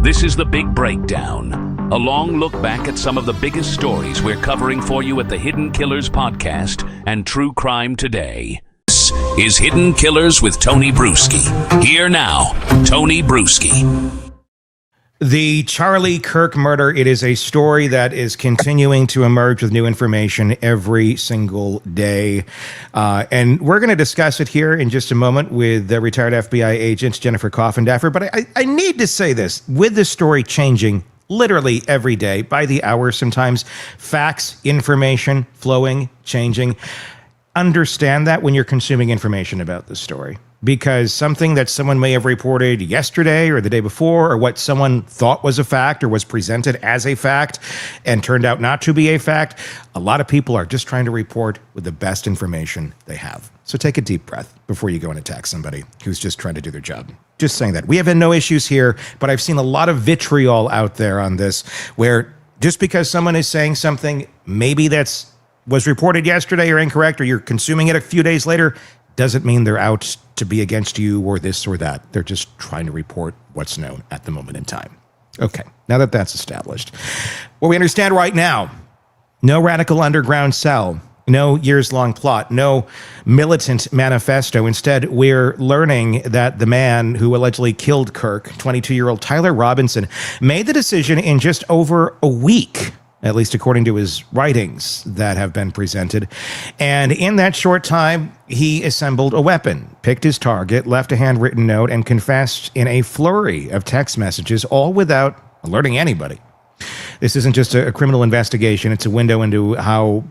This is The Big Breakdown, a long look back at some of the biggest stories we're covering for you at the Hidden Killers podcast and True Crime Today. This is Hidden Killers with Tony Brueski. Here now, Tony Brueski. The Charlie Kirk murder, it is a story that is continuing to emerge with new information every single day. And we're going to discuss it here in just a moment with the retired FBI agent Jennifer Coffindaffer. But I need to say this, with this story changing literally every day, by the hour sometimes, facts, information flowing, changing. Understand that when you're consuming information about this story. Because something that someone may have reported yesterday or the day before, or what someone thought was a fact or was presented as a fact and turned out not to be a fact, a lot of people are just trying to report with the best information they have. So take a deep breath before you go and attack somebody who's just trying to do their job. Just saying that. We have had no issues here, but I've seen a lot of vitriol out there on this, where just because someone is saying something, maybe was reported yesterday or incorrect, or you're consuming it a few days later, doesn't mean they're out to be against you or this or that. They're just trying to report what's known at the moment in time. Okay, now that that's established, what we understand right now, no radical underground cell, no years-long plot, no militant manifesto. Instead, we're learning that the man who allegedly killed Kirk, 22-year-old Tyler Robinson, made the decision in just over a week, at least according to his writings that have been presented. And in that short time, he assembled a weapon, picked his target, left a handwritten note, and confessed in a flurry of text messages, all without alerting anybody. This isn't just a criminal investigation. It's a window into how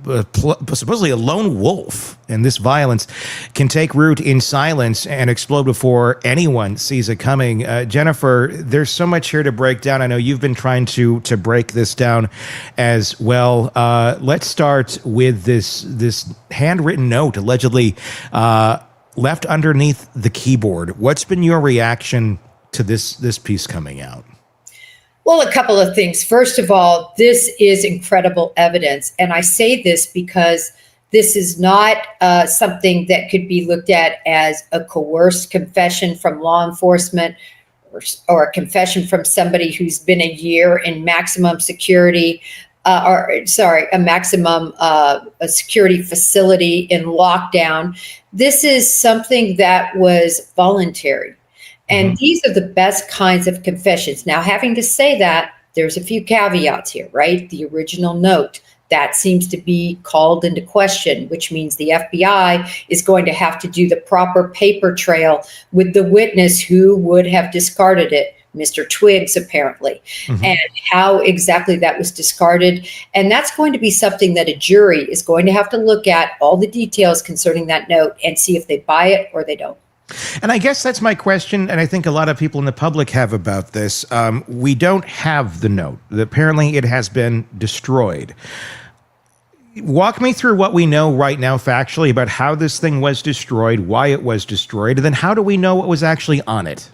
supposedly a lone wolf and this violence can take root in silence and explode before anyone sees it coming. Jennifer, there's so much here to break down. I know you've been trying to break this down as well. Let's start with this handwritten note allegedly left underneath the keyboard. What's been your reaction to this piece coming out? Well, a couple of things. First of all, this is incredible evidence. And I say this because this is not something that could be looked at as a coerced confession from law enforcement or a confession from somebody who's been a year in maximum security, a maximum security facility in lockdown. This is something that was voluntary. And these are the best kinds of confessions. Now, having to say that, there's a few caveats here, right? The original note, that seems to be called into question, which means the FBI is going to have to do the proper paper trail with the witness who would have discarded it, Mr. Twigs, apparently, and how exactly that was discarded. And that's going to be something that a jury is going to have to look at, all the details concerning that note, and see if they buy it or they don't. And I guess that's my question, and I think a lot of people in the public have about this. We don't have the note. Apparently, it has been destroyed. Walk me through what we know right now factually about how this thing was destroyed, why it was destroyed, and then how do we know what was actually on it?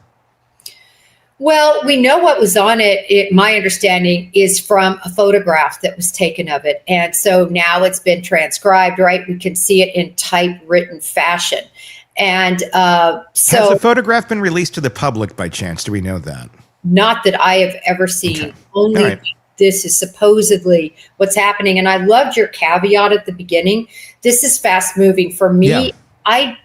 Well, we know what was on it. My understanding is from a photograph that was taken of it. And so now it's been transcribed, right? We can see it in typewritten fashion. And so has the photograph been released to the public by chance? Do we know that? Not that I have ever seen. Okay. Only right. This is supposedly what's happening. And I loved your caveat at the beginning. This is fast moving. For me, yeah. I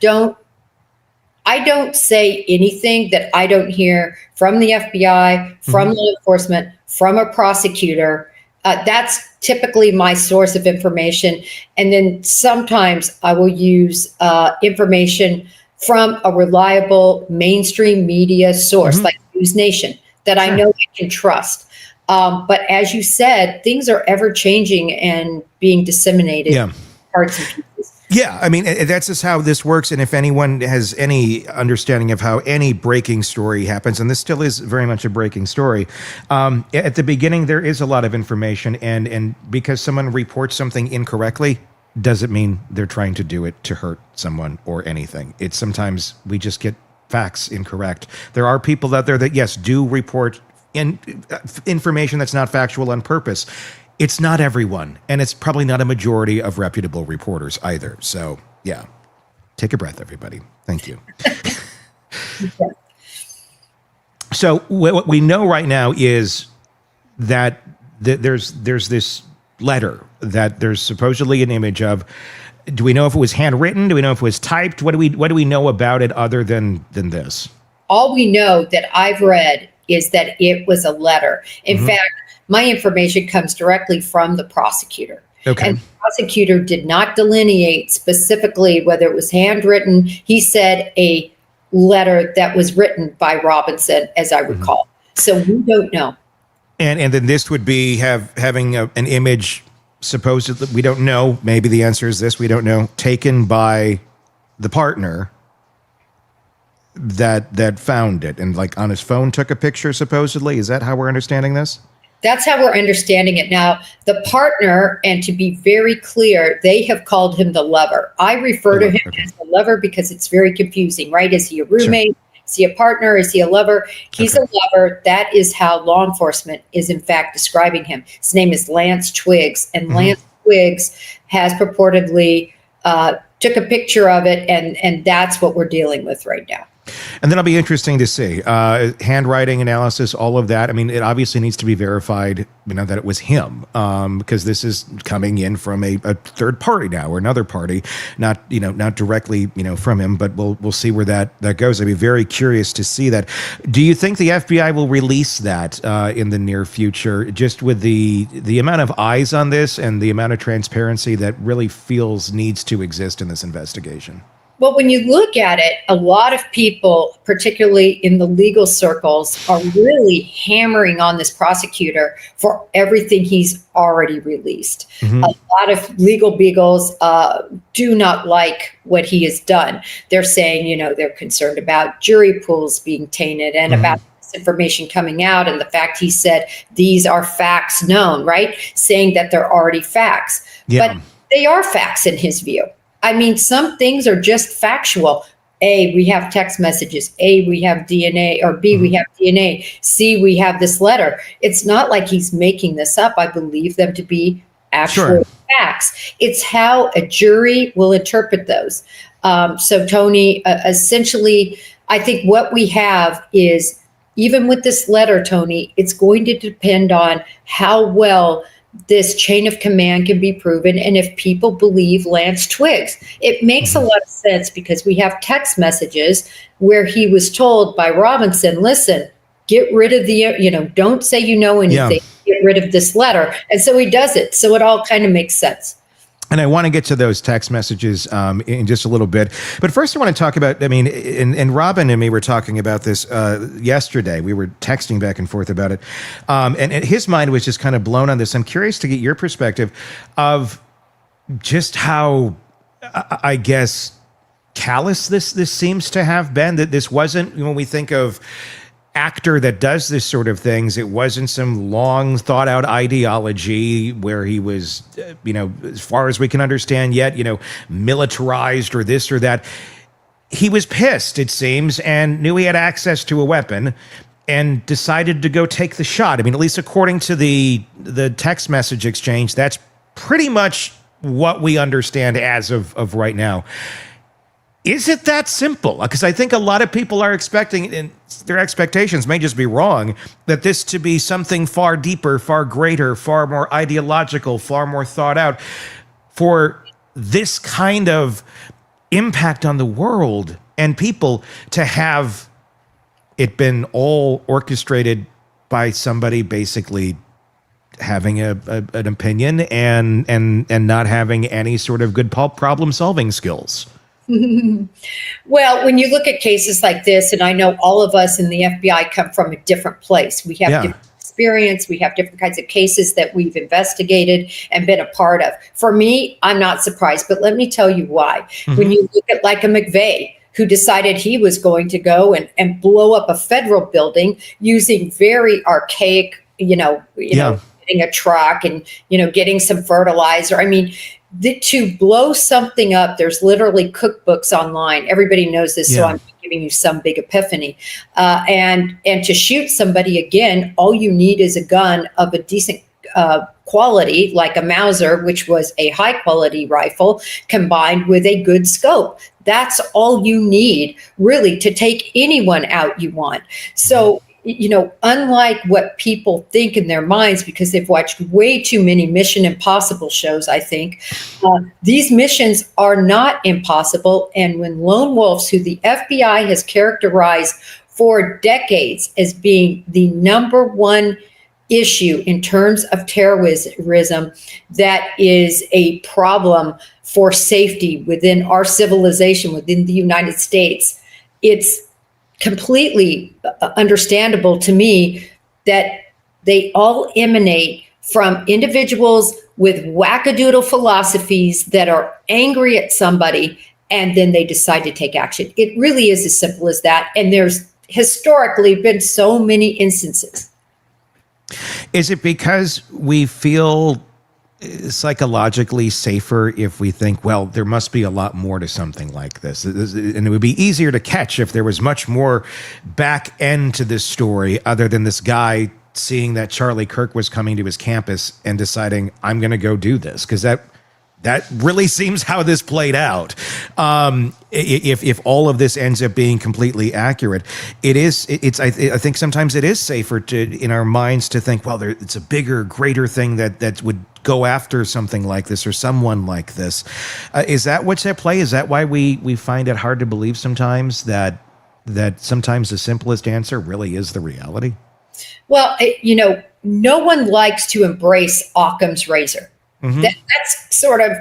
don't say anything that I don't hear from the FBI, from law enforcement, from a prosecutor. That's typically my source of information. And then sometimes I will use information from a reliable mainstream media source like News Nation that I know I can trust. But as you said, things are ever changing and being disseminated in parts and pieces. Yeah, I mean, that's just how this works. And if anyone has any understanding of how any breaking story happens, and this still is very much a breaking story, at the beginning, there is a lot of information. And because someone reports something incorrectly, doesn't mean they're trying to do it to hurt someone or anything. It's sometimes we just get facts incorrect. There are people out there that, yes, do report information that's not factual on purpose. It's not everyone, and it's probably not a majority of reputable reporters either. So, yeah, take a breath, everybody. Thank you. So what we know right now is that there's this letter that there's supposedly an image of. Do we know if it was handwritten? Do we know if it was typed? What do we know about it other than this? All we know that I've read is that it was a letter. In fact, my information comes directly from the prosecutor. Okay. And the prosecutor did not delineate specifically whether it was handwritten. He said a letter that was written by Robinson, as I recall. So we don't know. And then this would be having an image, supposedly, we don't know. Maybe the answer is this, we don't know, taken by the partner that found it and like on his phone took a picture, supposedly. Is that how we're understanding this? That's how we're understanding it now. The partner, and to be very clear, they have called him the lover. I refer to him as the lover because it's very confusing, right? Is he a roommate? Sure. Is he a partner? Is he a lover? He's a lover. That is how law enforcement is in fact describing him. His name is Lance Twigs, and Lance Twigs has purportedly took a picture of it, and that's what we're dealing with right now. And that'll be interesting to see. Handwriting analysis, all of that. I mean, it obviously needs to be verified, that it was him, because this is coming in from a third party now, or another party, not directly, from him, but we'll see where that goes. I'd be very curious to see that. Do you think the FBI will release that in the near future, just with the amount of eyes on this and the amount of transparency that really feels needs to exist in this investigation? Well, when you look at it, a lot of people, particularly in the legal circles, are really hammering on this prosecutor for everything he's already released. A lot of legal beagles do not like what he has done. They're saying, they're concerned about jury pools being tainted and about this information coming out, and the fact he said these are facts known, right? Saying that they're already facts. Yeah. But they are facts in his view. I mean, some things are just factual. A, we have text messages. A, we have DNA. Or B, we have DNA. C, we have this letter. It's not like he's making this up. I believe them to be actual facts. It's how a jury will interpret those. So, Tony, essentially, I think what we have is, even with this letter, Tony, it's going to depend on how well this chain of command can be proven, and if people believe Lance Twigs. It makes a lot of sense because we have text messages where he was told by Robinson, listen, get rid of the, don't say anything, get rid of this letter. And so he does it. So it all kind of makes sense. And I want to get to those text messages in just a little bit. But first I want to talk about, and Robin and me were talking about this yesterday. We were texting back and forth about it. And his mind was just kind of blown on this. I'm curious to get your perspective of just how, I guess, callous this seems to have been. That this wasn't, when we think of actor that does this sort of things, it wasn't some long thought out ideology where he was, as far as we can understand yet, militarized or this or that. He was pissed, it seems, and knew he had access to a weapon and decided to go take the shot. I mean, at least according to the text message exchange, that's pretty much what we understand as of right now. Is it that simple? Because I think a lot of people are expecting, and their expectations may just be wrong, that this to be something far deeper, far greater, far more ideological, far more thought out, for this kind of impact on the world and people to have it been all orchestrated by somebody basically having an opinion and not having any sort of good problem solving skills. Well, when you look at cases like this, and I know all of us in the FBI come from a different place. We have different experience. We have different kinds of cases that we've investigated and been a part of. For me, I'm not surprised, but let me tell you why. When you look at like a McVeigh, who decided he was going to go and blow up a federal building using very archaic, getting a truck and, getting some fertilizer. I mean, to blow something up, there's literally cookbooks online. Everybody knows this, so I'm giving you some big epiphany. And to shoot somebody again, all you need is a gun of a decent quality, like a Mauser, which was a high quality rifle, combined with a good scope. That's all you need, really, to take anyone out you want. So, unlike what people think in their minds, because they've watched way too many Mission Impossible shows, I think, these missions are not impossible. And when lone wolves, who the FBI has characterized for decades as being the number one issue in terms of terrorism, that is a problem for safety within our civilization, within the United States, it's completely understandable to me that they all emanate from individuals with wackadoodle philosophies that are angry at somebody, and then they decide to take action. It really is as simple as that. And there's historically been so many instances. Is it because we feel psychologically safer if we think, well, there must be a lot more to something like this, and it would be easier to catch if there was much more back end to this story other than this guy seeing that Charlie Kirk was coming to his campus and deciding, I'm going to go do this? Because that really seems how this played out. If all of this ends up being completely accurate, I think sometimes it is safer in our minds to think, well, it's a bigger, greater thing that would go after something like this or someone like this. Is that what's at play? Is that why we find it hard to believe sometimes that sometimes the simplest answer really is the reality? Well, no one likes to embrace Occam's razor. Mm-hmm. That's sort of,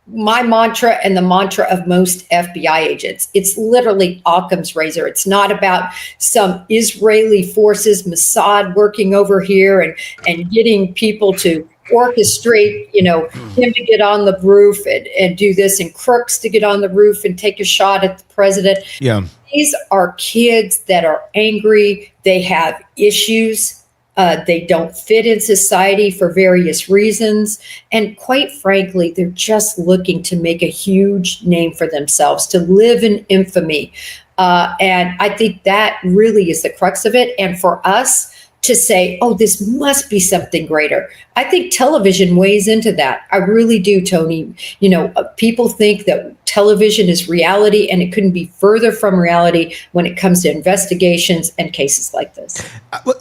my mantra and the mantra of most FBI agents. It's literally Occam's razor. It's not about some Israeli forces, Mossad working over here and getting people to orchestrate, him to get on the roof and do this, and Crooks to get on the roof and take a shot at the president. Yeah. These are kids that are angry. They have issues. They don't fit in society for various reasons. And quite frankly, they're just looking to make a huge name for themselves, to live in infamy. And I think that really is the crux of it. And for us to say, oh, this must be something greater, I think television weighs into that. I really do, Tony. People think that television is reality, and it couldn't be further from reality when it comes to investigations and cases like this.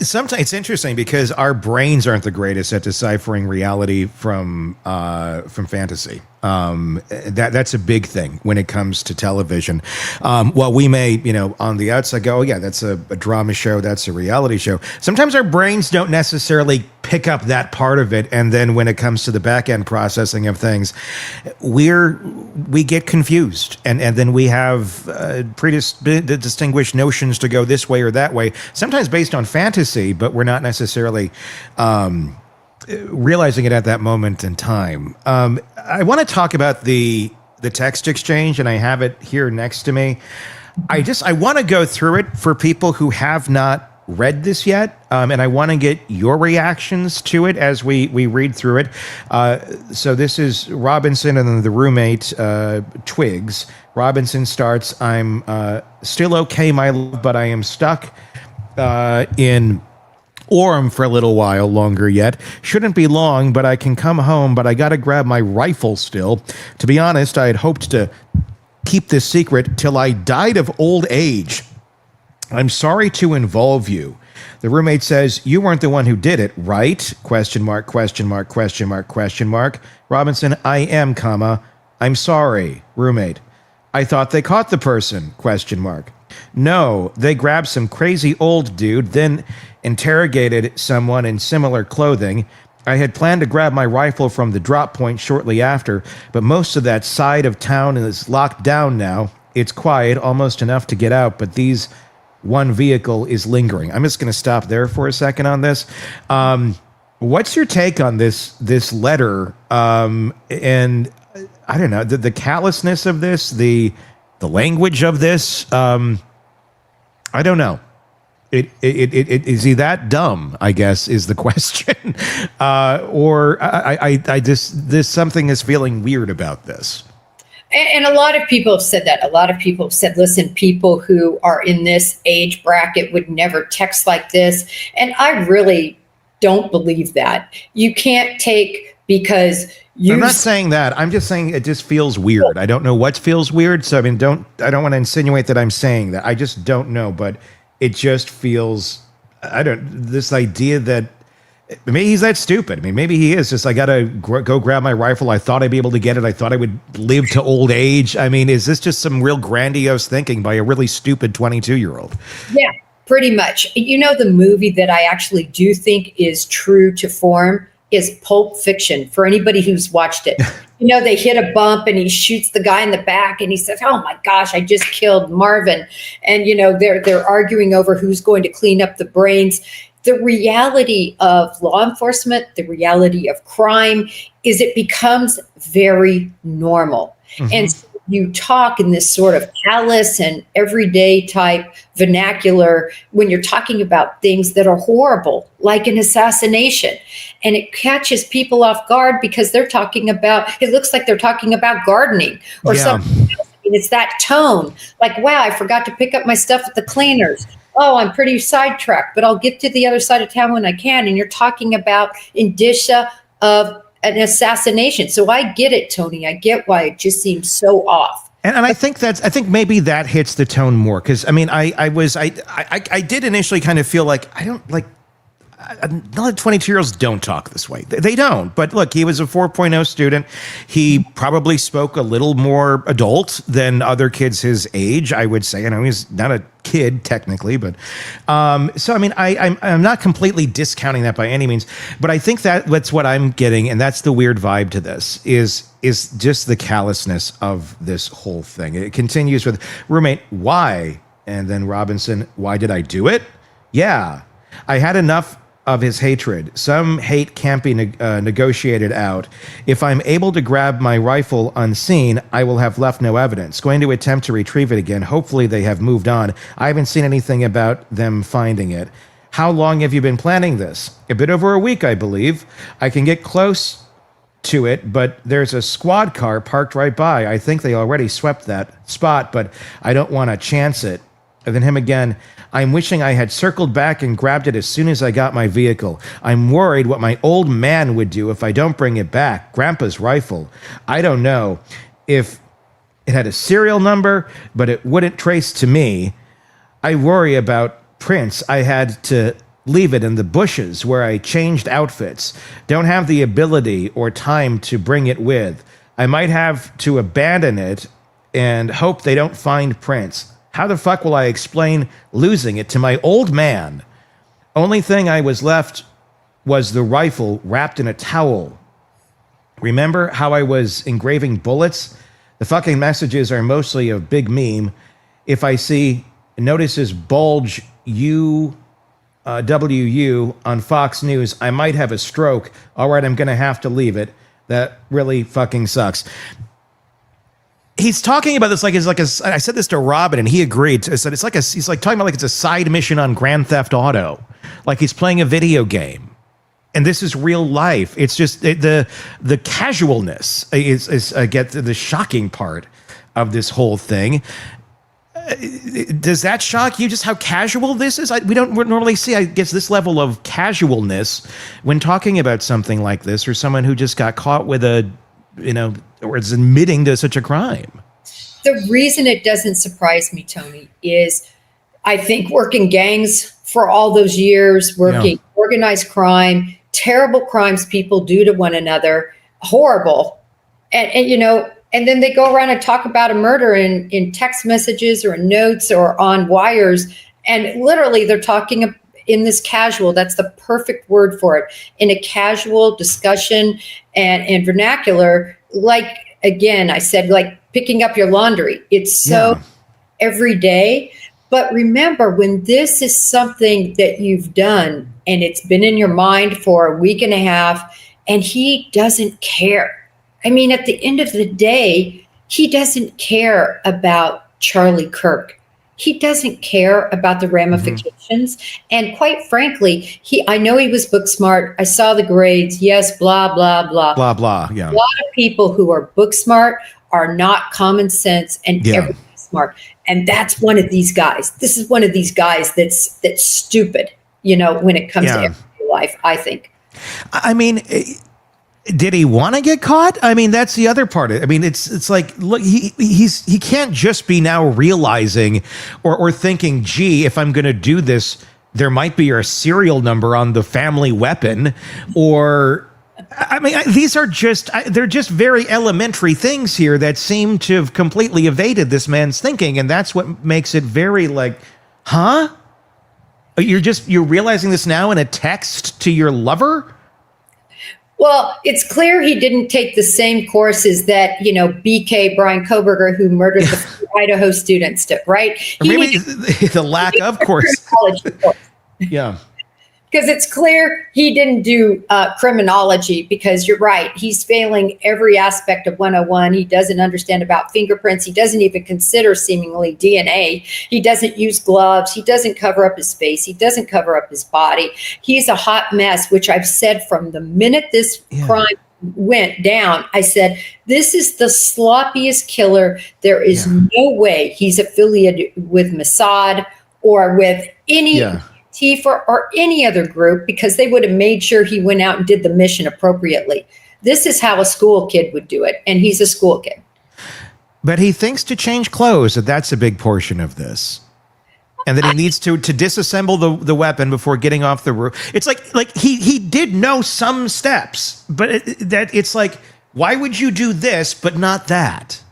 Sometimes it's interesting because our brains aren't the greatest at deciphering reality from fantasy. That's a big thing when it comes to television. While we may, on the outside go, oh, yeah, that's a drama show, that's a reality show. Sometimes our brains don't necessarily pick up that part of it, and then when it comes to the back end processing of things, we get confused, and then we have distinguished notions to go this way or that way. Sometimes based on fantasy, but we're not necessarily realizing it at that moment in time. I want to talk about the text exchange, and I have it here next to me. I want to go through it for people who have not read this yet, and I want to get your reactions to it as we read through it. So this is Robinson and then the roommate, Twigs. Robinson starts, I'm still okay, my love, but I am stuck in Orem for a little while longer yet. Shouldn't be long, but I can come home, but I got to grab my rifle still. To be honest, I had hoped to keep this secret till I died of old age. I'm sorry to involve you. The roommate says, you weren't the one who did it, right? Question mark, question mark, question mark, question mark. Robinson, I am, comma, I'm sorry. Roommate, I thought they caught the person, question mark. No, they grabbed some crazy old dude, then interrogated someone in similar clothing. I had planned to grab my rifle from the drop point shortly after, but most of that side of town is locked down now. It's quiet, almost enough to get out, but one vehicle is lingering. I'm just going to stop there for a second on this. What's your take on this letter? And I don't know, the callousness of this, the language of this. I don't know. Is he that dumb, I guess, is the question. Or I just, there's something is feeling weird about this. And a lot of people have said that. A lot of people have said, listen, people who are in this age bracket would never text like this. And I really don't believe that. You can't take because you... I'm not saying that. I'm just saying it just feels weird. I don't know what feels weird. So, I don't want to insinuate that I'm saying that. I just don't know. But it just feels this idea that maybe he's that stupid. I mean, maybe he is just, I got to go grab my rifle. I thought I'd be able to get it. I thought I would live to old age. I mean, is this just some real grandiose thinking by a really stupid 22-year-old? Yeah, pretty much. You know, the movie that I actually do think is true to form is Pulp Fiction, for anybody who's watched it. You know, they hit a bump and he shoots the guy in the back and he says, oh my gosh, I just killed Marvin. And, you know, they're arguing over who's going to clean up the brains. The reality of law enforcement, the reality of crime is it becomes very normal. Mm-hmm. And so you talk in this sort of callous and everyday type vernacular when you're talking about things that are horrible, like an assassination. And it catches people off guard because they're talking about, it looks like they're talking about gardening or something else. I mean, it's that tone, like, wow, I forgot to pick up my stuff at the cleaners. Oh, I'm pretty sidetracked, but I'll get to the other side of town when I can. And you're talking about indicia of an assassination. So I get it, Tony. I get why it just seems so off. And I think maybe that hits the tone more. Cause I mean, I did initially kind of feel like, I don't like, a lot of 22-year-olds don't talk this way. They don't. But look, he was a 4.0 student. He probably spoke a little more adult than other kids his age, I would say. I know he's not a kid technically, but so I mean, I'm not completely discounting that by any means. But I think that's what I'm getting, and that's the weird vibe to this is just the callousness of this whole thing. It continues with roommate, why? And then Robinson, why did I do it? Yeah, I had enough of his hatred. Some hate can't be negotiated out. If I'm able to grab my rifle unseen, I will have left no evidence. Going to attempt to retrieve it again. Hopefully they have moved on. I haven't seen anything about them finding it. How long have you been planning this? A bit over a week, I believe. I can get close to it, but there's a squad car parked right by. I think they already swept that spot, but I don't want to chance it. And then him again, I'm wishing I had circled back and grabbed it as soon as I got my vehicle. I'm worried what my old man would do if I don't bring it back. Grandpa's rifle. I don't know if it had a serial number, but it wouldn't trace to me. I worry about prints. I had to leave it in the bushes where I changed outfits. Don't have the ability or time to bring it with. I might have to abandon it and hope they don't find prints. How the fuck will I explain losing it to my old man? Only thing I was left was the rifle wrapped in a towel. Remember how I was engraving bullets? The fucking messages are mostly a big meme. If I see notices bulge WU on Fox News, I might have a stroke. All right, I'm going to have to leave it. That really fucking sucks. He's talking about this like it's like I said this to Robin and he agreed. I said he's like talking about like it's a side mission on Grand Theft Auto, like he's playing a video game, and this is real life. It's just the casualness is I get the shocking part of this whole thing. Does that shock you? Just how casual this is? We don't normally see, I guess, this level of casualness when talking about something like this, or someone who just got caught with a, or is admitting to such a crime. The reason it doesn't surprise me, Tony, is I think working gangs for all those years, working organized crime, terrible crimes people do to one another, horrible. And then they go around and talk about a murder in text messages or in notes or on wires. And literally they're talking in this casual, that's the perfect word for it, in a casual discussion and vernacular. Like, again, I said, like picking up your laundry. It's so every day. But remember, when this is something that you've done and it's been in your mind for a week and a half and he doesn't care. I mean, at the end of the day, he doesn't care about Charlie Kirk. He doesn't care about the ramifications. And quite frankly, I know he was book smart. I saw the grades. Yes, blah, blah, blah. Blah, blah, yeah. A lot of people who are book smart are not common sense and everything smart. And that's one of these guys. This is one of these guys that's stupid, when it comes to everyday life, I think. I mean, did he want to get caught? I mean, that's the other part. I mean, it's like, look, he can't just be now realizing or thinking, gee, if I'm going to do this, there might be a serial number on the family weapon, or I mean, these are they're just very elementary things here that seem to have completely evaded this man's thinking. And that's what makes it very like, huh? You're realizing this now in a text to your lover? Well, it's clear he didn't take the same courses that, BK, Brian Koberger, who murdered the Idaho students, took, right? Or maybe the lack of course. Yeah. Because it's clear he didn't do criminology, because you're right. He's failing every aspect of 101. He doesn't understand about fingerprints. He doesn't even consider seemingly DNA. He doesn't use gloves. He doesn't cover up his face. He doesn't cover up his body. He's a hot mess, which I've said from the minute this crime went down. I said, this is the sloppiest killer. There is no way he's affiliated with Mossad or with any Antifa or any other group, because they would have made sure he went out and did the mission appropriately. This is how a school kid would do it, and he's a school kid. But he thinks to change clothes, that's a big portion of this. And that he needs to disassemble the weapon before getting off the roof. It's like he did know some steps, but it's like, why would you do this but not that?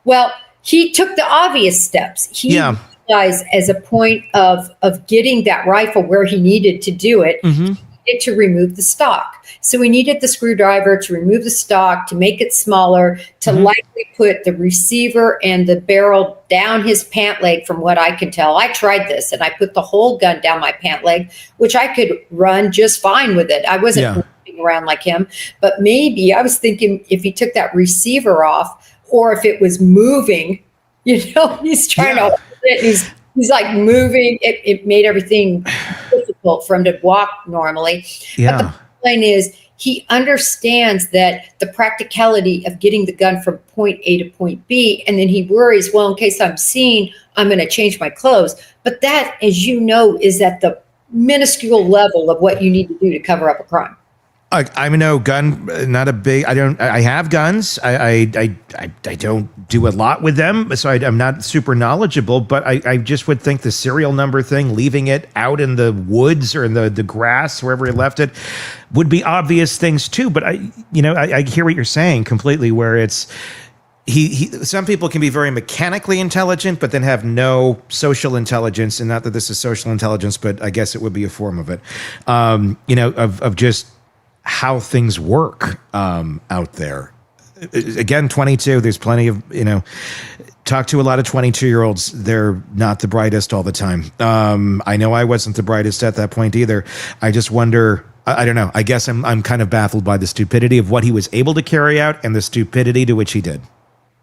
Well, he took the obvious steps. He as a point of getting that rifle where he needed to do it, he needed to remove the stock. So we needed the screwdriver to remove the stock, to make it smaller, to likely put the receiver and the barrel down his pant leg, from what I can tell. I tried this, and I put the whole gun down my pant leg, which I could run just fine with it. I wasn't moving around like him, but maybe I was thinking if he took that receiver off, or if it was moving, he's trying to hold it. He's like moving. It made everything difficult for him to walk normally. Yeah. But the point is, he understands that the practicality of getting the gun from point A to point B, and then he worries, well, in case I'm seen, I'm going to change my clothes. But that, as you know, is at the minuscule level of what you need to do to cover up a crime. I'm no gun, not a big. I have guns. I don't do a lot with them, so I'm not super knowledgeable. But I just would think the serial number thing, leaving it out in the woods or in the grass, wherever he left it, would be obvious things too. But I hear what you're saying completely. Where it's some people can be very mechanically intelligent, but then have no social intelligence. And not that this is social intelligence, but I guess it would be a form of it. Of just how things work out there. Again, 22, there's plenty of, talk to a lot of 22-year-olds. They're not the brightest all the time. I know I wasn't the brightest at that point either. I just wonder, I don't know. I guess I'm kind of baffled by the stupidity of what he was able to carry out and the stupidity to which he did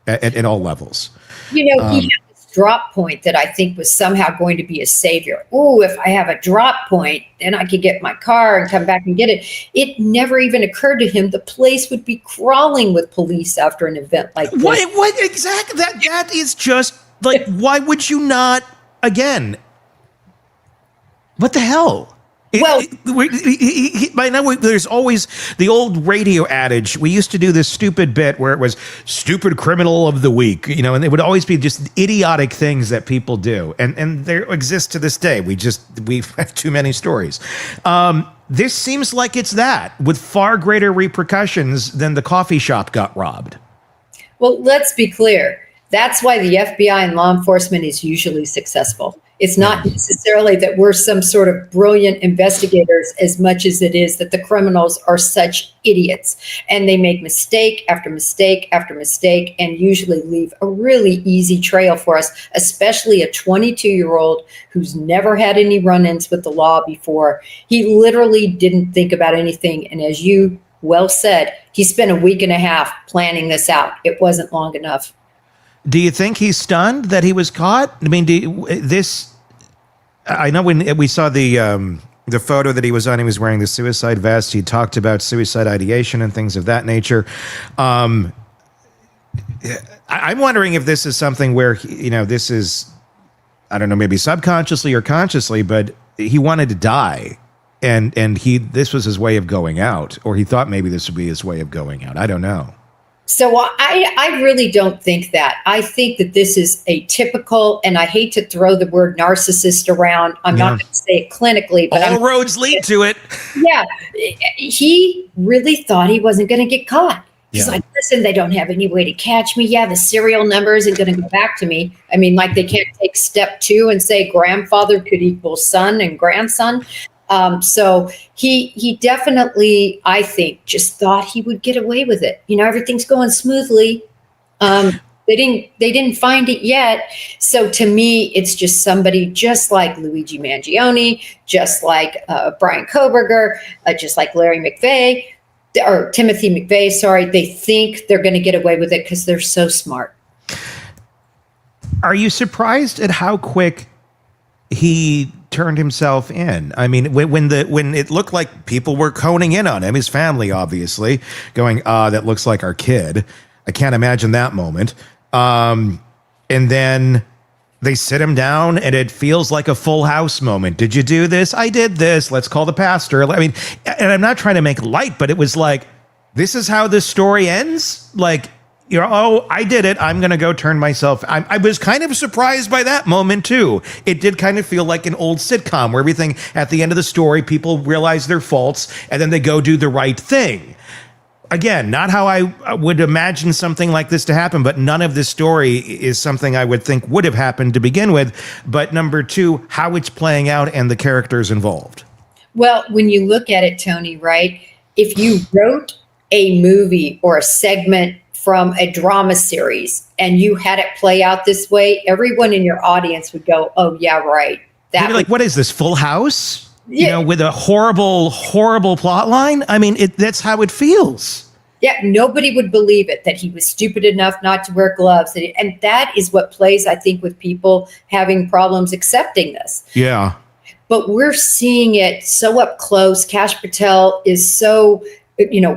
at all levels. He had this drop point that I think was somehow going to be a savior. Oh, if I have a drop point, then I could get my car and come back and get it. It never even occurred to him the place would be crawling with police after an event like this. What exactly? That is just like, why would you not, again, what the hell? Well, by now, there's always the old radio adage. We used to do this stupid bit where it was stupid criminal of the week, and it would always be just idiotic things that people do. And there exists to this day. We have too many stories. This seems like it's that, with far greater repercussions than the coffee shop got robbed. Well, let's be clear. That's why the FBI and law enforcement is usually successful. It's not necessarily that we're some sort of brilliant investigators as much as it is that the criminals are such idiots, and they make mistake after mistake after mistake and usually leave a really easy trail for us, especially a 22-year-old who's never had any run-ins with the law before. He literally didn't think about anything. And as you well said, he spent a week and a half planning this out. It wasn't long enough. Do you think he's stunned that he was caught? I mean, I know when we saw the photo that he was on, he was wearing the suicide vest. He talked about suicide ideation and things of that nature. I'm wondering if this is something where, this is, I don't know, maybe subconsciously or consciously, but he wanted to die. And this was his way of going out, or he thought maybe this would be his way of going out. I don't know. So I really don't think that. I think that this is a typical, and I hate to throw the word narcissist around. I'm not going to say it clinically, but all roads lead to it. Yeah. He really thought he wasn't going to get caught. He's like, listen, they don't have any way to catch me. Yeah, the serial number isn't going to go back to me. I mean, like they can't take step 2 and say grandfather could equal son and grandson. So he definitely, I think, just thought he would get away with it. Everything's going smoothly. They didn't find it yet. So to me, it's just somebody just like Luigi Mangione, just like Brian Koberger, just like Larry McVeigh, or Timothy McVeigh, sorry. They think they're going to get away with it because they're so smart. Are you surprised at how quick he turned himself in? I mean, when it looked like people were coning in on him, his family, obviously, going, that looks like our kid. I can't imagine that moment. And then they sit him down and it feels like a Full House moment. Did you do this? I did this. Let's call the pastor. I mean, and I'm not trying to make light, but it was like, this is how this story ends? Like, oh, I did it. I'm going to go turn myself. I was kind of surprised by that moment, too. It did kind of feel like an old sitcom where everything at the end of the story, people realize their faults and then they go do the right thing. Again, not how I would imagine something like this to happen, but none of this story is something I would think would have happened to begin with. But number 2, how it's playing out and the characters involved. Well, when you look at it, Tony, right, if you wrote a movie or a segment from a drama series and you had it play out this way, everyone in your audience would go, oh, yeah, right. You'd be like, what is this, Full House? Yeah. With a horrible, horrible plot line? I mean, that's how it feels. Yeah, nobody would believe it, that he was stupid enough not to wear gloves. And that is what plays, I think, with people having problems accepting this. Yeah. But we're seeing it so up close. Kash Patel is so,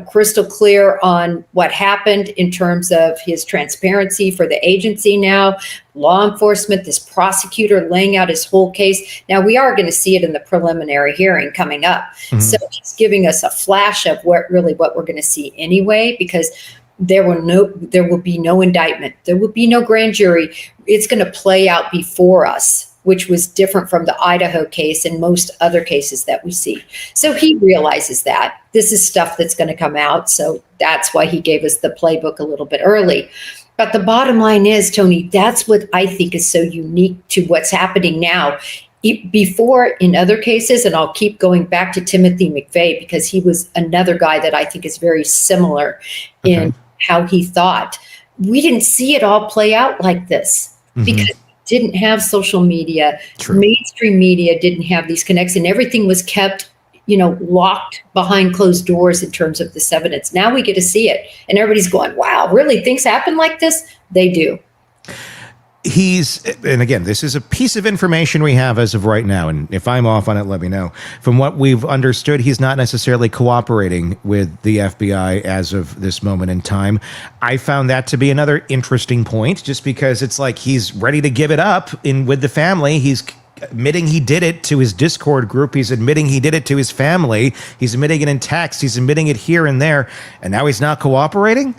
crystal clear on what happened in terms of his transparency for the agency now, law enforcement, this prosecutor laying out his whole case. Now, we are going to see it in the preliminary hearing coming up. Mm-hmm. So he's giving us a flash of what we're going to see anyway, because there will be no indictment. There will be no grand jury. It's going to play out before us, which was different from the Idaho case and most other cases that we see. So he realizes that this is stuff that's going to come out. So that's why he gave us the playbook a little bit early. But the bottom line is, Tony, that's what I think is so unique to what's happening now. Before, in other cases, and I'll keep going back to Timothy McVeigh, because he was another guy that I think is very similar in how he thought. We didn't see it all play out like this because didn't have social media. True. Mainstream media didn't have these connects, and everything was kept, locked behind closed doors in terms of this evidence. Now we get to see it, and everybody's going, wow, really? Things happen like this? They do. And again, this is a piece of information we have as of right now, and if I'm off on it, let me know. From what we've understood, he's not necessarily cooperating with the FBI as of this moment in time. I found that to be another interesting point, just because it's like he's ready to give it up with the family. He's admitting he did it to his Discord group. He's admitting he did it to his family. He's admitting it in text. He's admitting it here and there, and now he's not cooperating?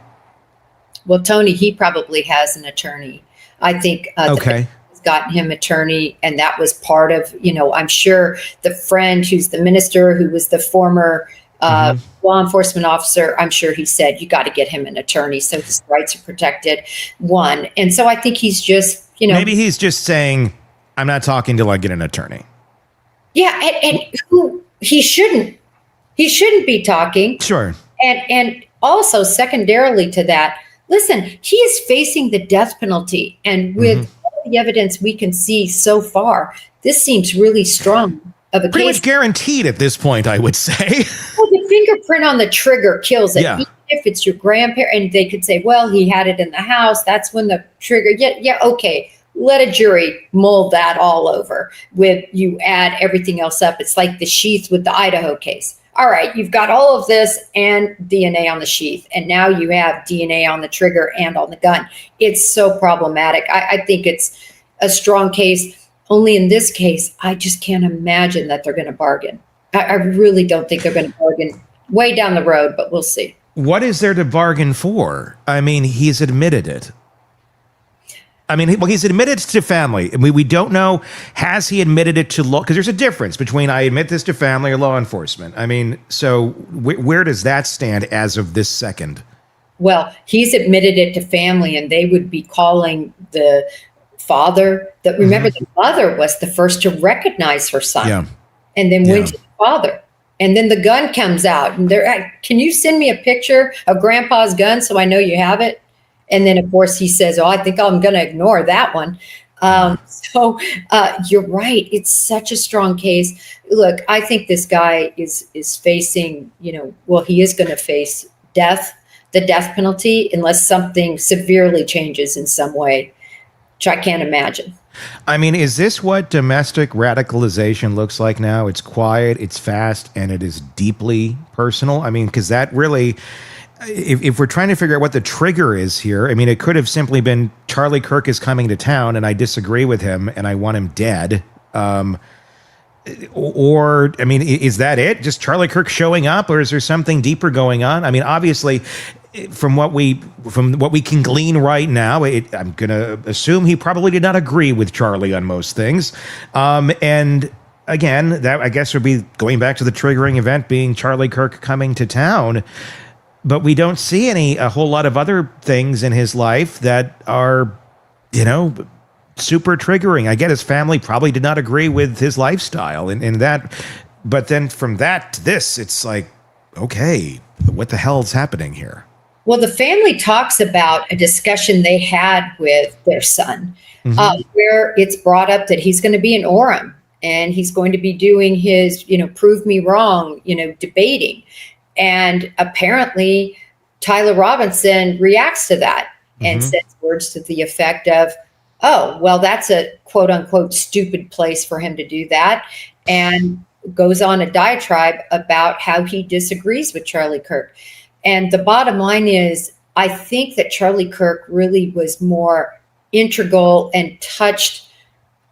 Well, Tony, he probably has an attorney. I think has gotten him attorney, and that was part of, I'm sure the friend who's the minister, who was the former law enforcement officer, I'm sure he said, you got to get him an attorney so his rights are protected, one. And so I think he's just, Maybe he's just saying, I'm not talking till I get an attorney. Yeah, and who he shouldn't be talking. Sure. And also secondarily to that, listen, he is facing the death penalty. And with all the evidence we can see so far, this seems really strong of a pretty case. Much guaranteed at this point, I would say. Well, the fingerprint on the trigger kills it. Yeah. Even if it's your grandparent, and they could say, well, he had it in the house. That's when the trigger. Yeah, okay. Let a jury mull that all over. With you add everything else up. It's like the sheath with the Idaho case. All right, you've got all of this and DNA on the sheath, and now you have DNA on the trigger and on the gun. It's so problematic. I think it's a strong case. Only in this case, I just can't imagine that they're going to bargain. I really don't think they're going to bargain way down the road, but we'll see. What is there to bargain for? I mean, he's admitted it. I mean, he's admitted to family. We don't know, has he admitted it to law? Because there's a difference between I admit this to family or law enforcement. I mean, so where does that stand as of this second? Well, he's admitted it to family, and they would be calling the father. That remember, the mother was the first to recognize her son, and then went to the father. And then the gun comes out, and they're, can you send me a picture of Grandpa's gun so I know you have it? And then, of course, he says, oh, I think I'm going to ignore that one. So you're right. It's such a strong case. Look, I think this guy is facing, well, he is going to face death, the death penalty, unless something severely changes in some way, which I can't imagine. I mean, is this what domestic radicalization looks like now? It's quiet, it's fast, and it is deeply personal. I mean, because that really... If we're trying to figure out what the trigger is here, I mean, it could have simply been Charlie Kirk is coming to town and I disagree with him and I want him dead. Or, I mean, is that it? Just Charlie Kirk showing up, or is there something deeper going on? I mean, obviously, from what we can glean right now, I'm going to assume he probably did not agree with Charlie on most things. And again, that I guess would be going back to the triggering event being Charlie Kirk coming to town. But we don't see a whole lot of other things in his life that are, super triggering. I get his family probably did not agree with his lifestyle and that. But then from that to this, it's like, okay, what the hell is happening here? Well, the family talks about a discussion they had with their son, where it's brought up that he's going to be in Orem and he's going to be doing his, prove me wrong, debating. And apparently Tyler Robinson reacts to that and says words to the effect of, oh, well, that's a quote unquote stupid place for him to do that. And goes on a diatribe about how he disagrees with Charlie Kirk. And the bottom line is, I think that Charlie Kirk really was more integral and touched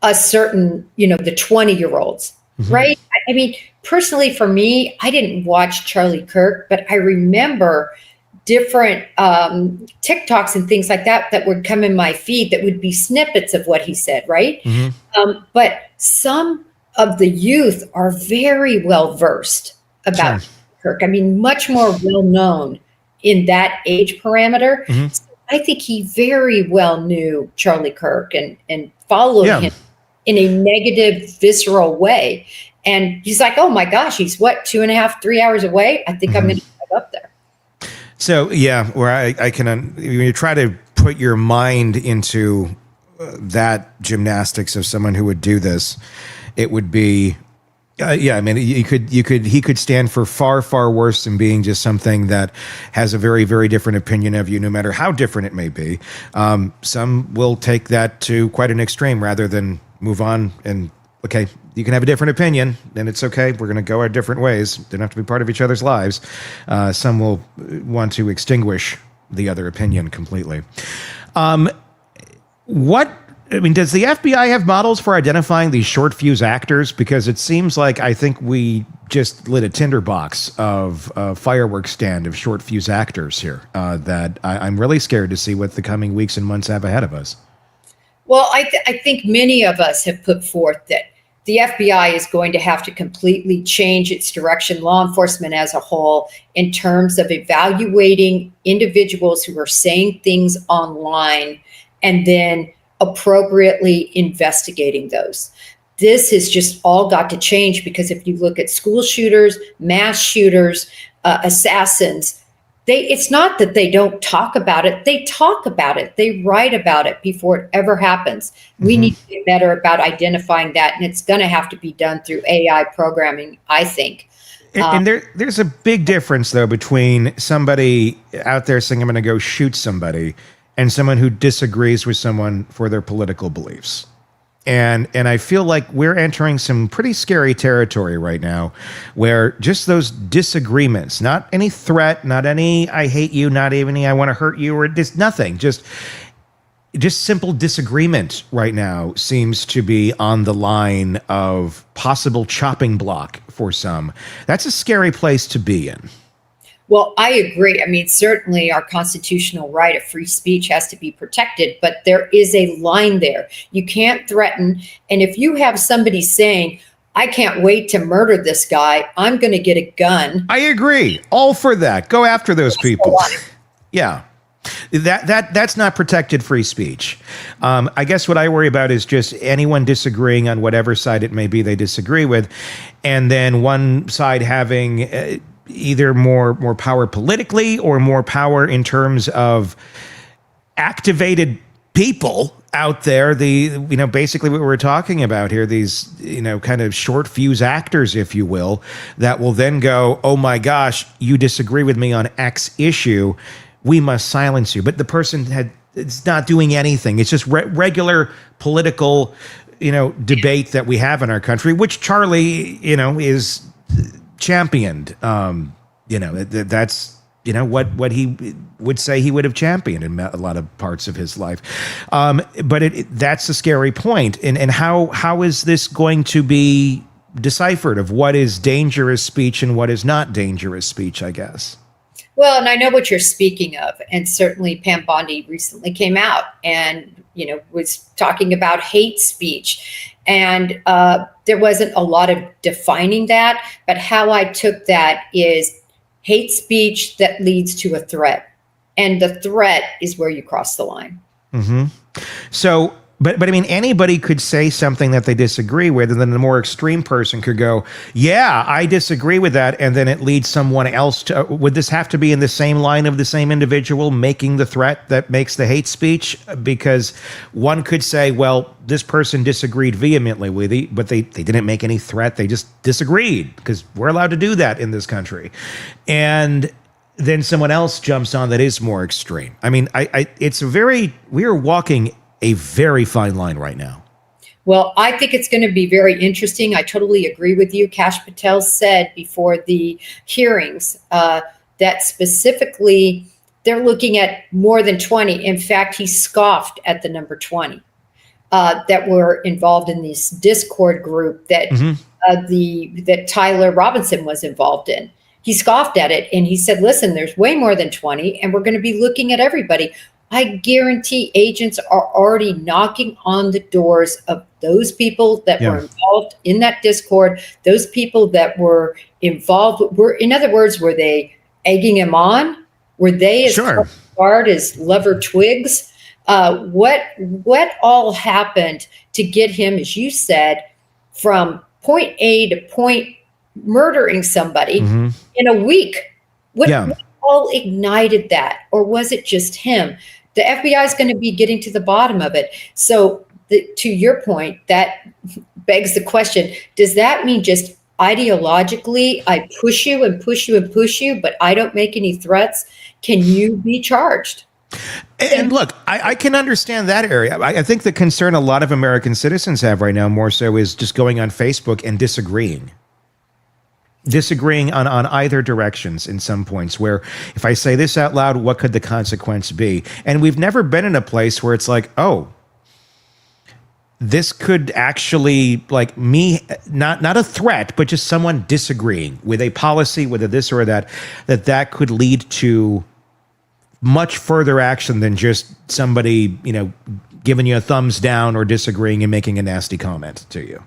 a certain, the 20-year-olds, right? I mean, personally, for me, I didn't watch Charlie Kirk, but I remember different TikToks and things like that would come in my feed that would be snippets of what he said, right? But some of the youth are very well versed about Kirk. I mean, much more well known in that age parameter. So I think he very well knew Charlie Kirk and followed him in a negative, visceral way. And he's like, oh my gosh, he's 2.5, 3 hours away? I think I'm going to drive up there. So, where I can, when you try to put your mind into that gymnastics of someone who would do this, it would be, I mean, he could stand for far, far worse than being just something that has a very, very different opinion of you, no matter how different it may be. Some will take that to quite an extreme rather than move on and, okay, you can have a different opinion, and it's okay. We're going to go our different ways. They don't have to be part of each other's lives. Some will want to extinguish the other opinion completely. Does the FBI have models for identifying these short fuse actors? Because it seems like I think we just lit a tinderbox of a fireworks stand of short fuse actors here that I'm really scared to see what the coming weeks and months have ahead of us. Well, I think many of us have put forth that the FBI is going to have to completely change its direction, law enforcement as a whole, in terms of evaluating individuals who are saying things online and then appropriately investigating those. This has just all got to change, because if you look at school shooters, mass shooters, assassins, it's not that they don't talk about it. They talk about it. They write about it before it ever happens. We need to get better about identifying that. And it's going to have to be done through AI programming, I think. And there's a big difference, though, between somebody out there saying, I'm going to go shoot somebody, and someone who disagrees with someone for their political beliefs. And I feel like we're entering some pretty scary territory right now, where just those disagreements, not any threat, not any I hate you, not even I want to hurt you, or just nothing, just simple disagreement right now seems to be on the line of possible chopping block for some. That's a scary place to be in. Well, I agree. I mean, certainly our constitutional right of free speech has to be protected, but there is a line there. You can't threaten. And if you have somebody saying, I can't wait to murder this guy, I'm going to get a gun. I agree. All for that. Go after those people. Yeah. That's not protected free speech. I guess what I worry about is just anyone disagreeing on whatever side it may be they disagree with, and then one side having either more power politically or more power in terms of activated people out there. Basically what we're talking about here, these, kind of short fuse actors, if you will, that will then go, oh my gosh, you disagree with me on X issue, we must silence you. But the person it's not doing anything. It's just regular political, debate that we have in our country, which Charlie, is championed. That's, what he would say he would have championed in a lot of parts of his life. But that's a scary point. And how is this going to be deciphered of what is dangerous speech and what is not dangerous speech, I guess? Well, and I know what you're speaking of. And certainly Pam Bondi recently came out and, was talking about hate speech. And there wasn't a lot of defining that. But how I took that is hate speech that leads to a threat. And the threat is where you cross the line. Mm-hmm. So, but I mean, anybody could say something that they disagree with, and then the more extreme person could go, yeah, I disagree with that. And then it leads someone else to, would this have to be in the same line of the same individual making the threat that makes the hate speech? Because one could say, well, this person disagreed vehemently with it, but they didn't make any threat. They just disagreed, because we're allowed to do that in this country. And then someone else jumps on that is more extreme. I mean, we are walking a very fine line right now. Well, I think it's going to be very interesting. I totally agree with you. Kash Patel said before the hearings that specifically they're looking at more than 20. In fact, he scoffed at the number 20 that were involved in this Discord group that that Tyler Robinson was involved in. He scoffed at it and he said, listen, there's way more than 20 and we're going to be looking at everybody. I guarantee agents are already knocking on the doors of those people that were involved in that Discord, those people that were involved. In other words, were they egging him on? Were they as hard as Lover Twigs? What all happened to get him, as you said, from point A to point murdering somebody in a week? What all ignited that? Or was it just him? The FBI is going to be getting to the bottom of it. So to your point, that begs the question, does that mean just ideologically, I push you and push you and push you, but I don't make any threats? Can you be charged? And look, I can understand that area. I think the concern a lot of American citizens have right now more so is just going on Facebook and disagreeing on either directions in some points, where if I say this out loud, what could the consequence be? And we've never been in a place where it's like, oh, this could actually, like, me, not a threat, but just someone disagreeing with a policy, whether this or that could lead to much further action than just somebody, giving you a thumbs down or disagreeing and making a nasty comment to you.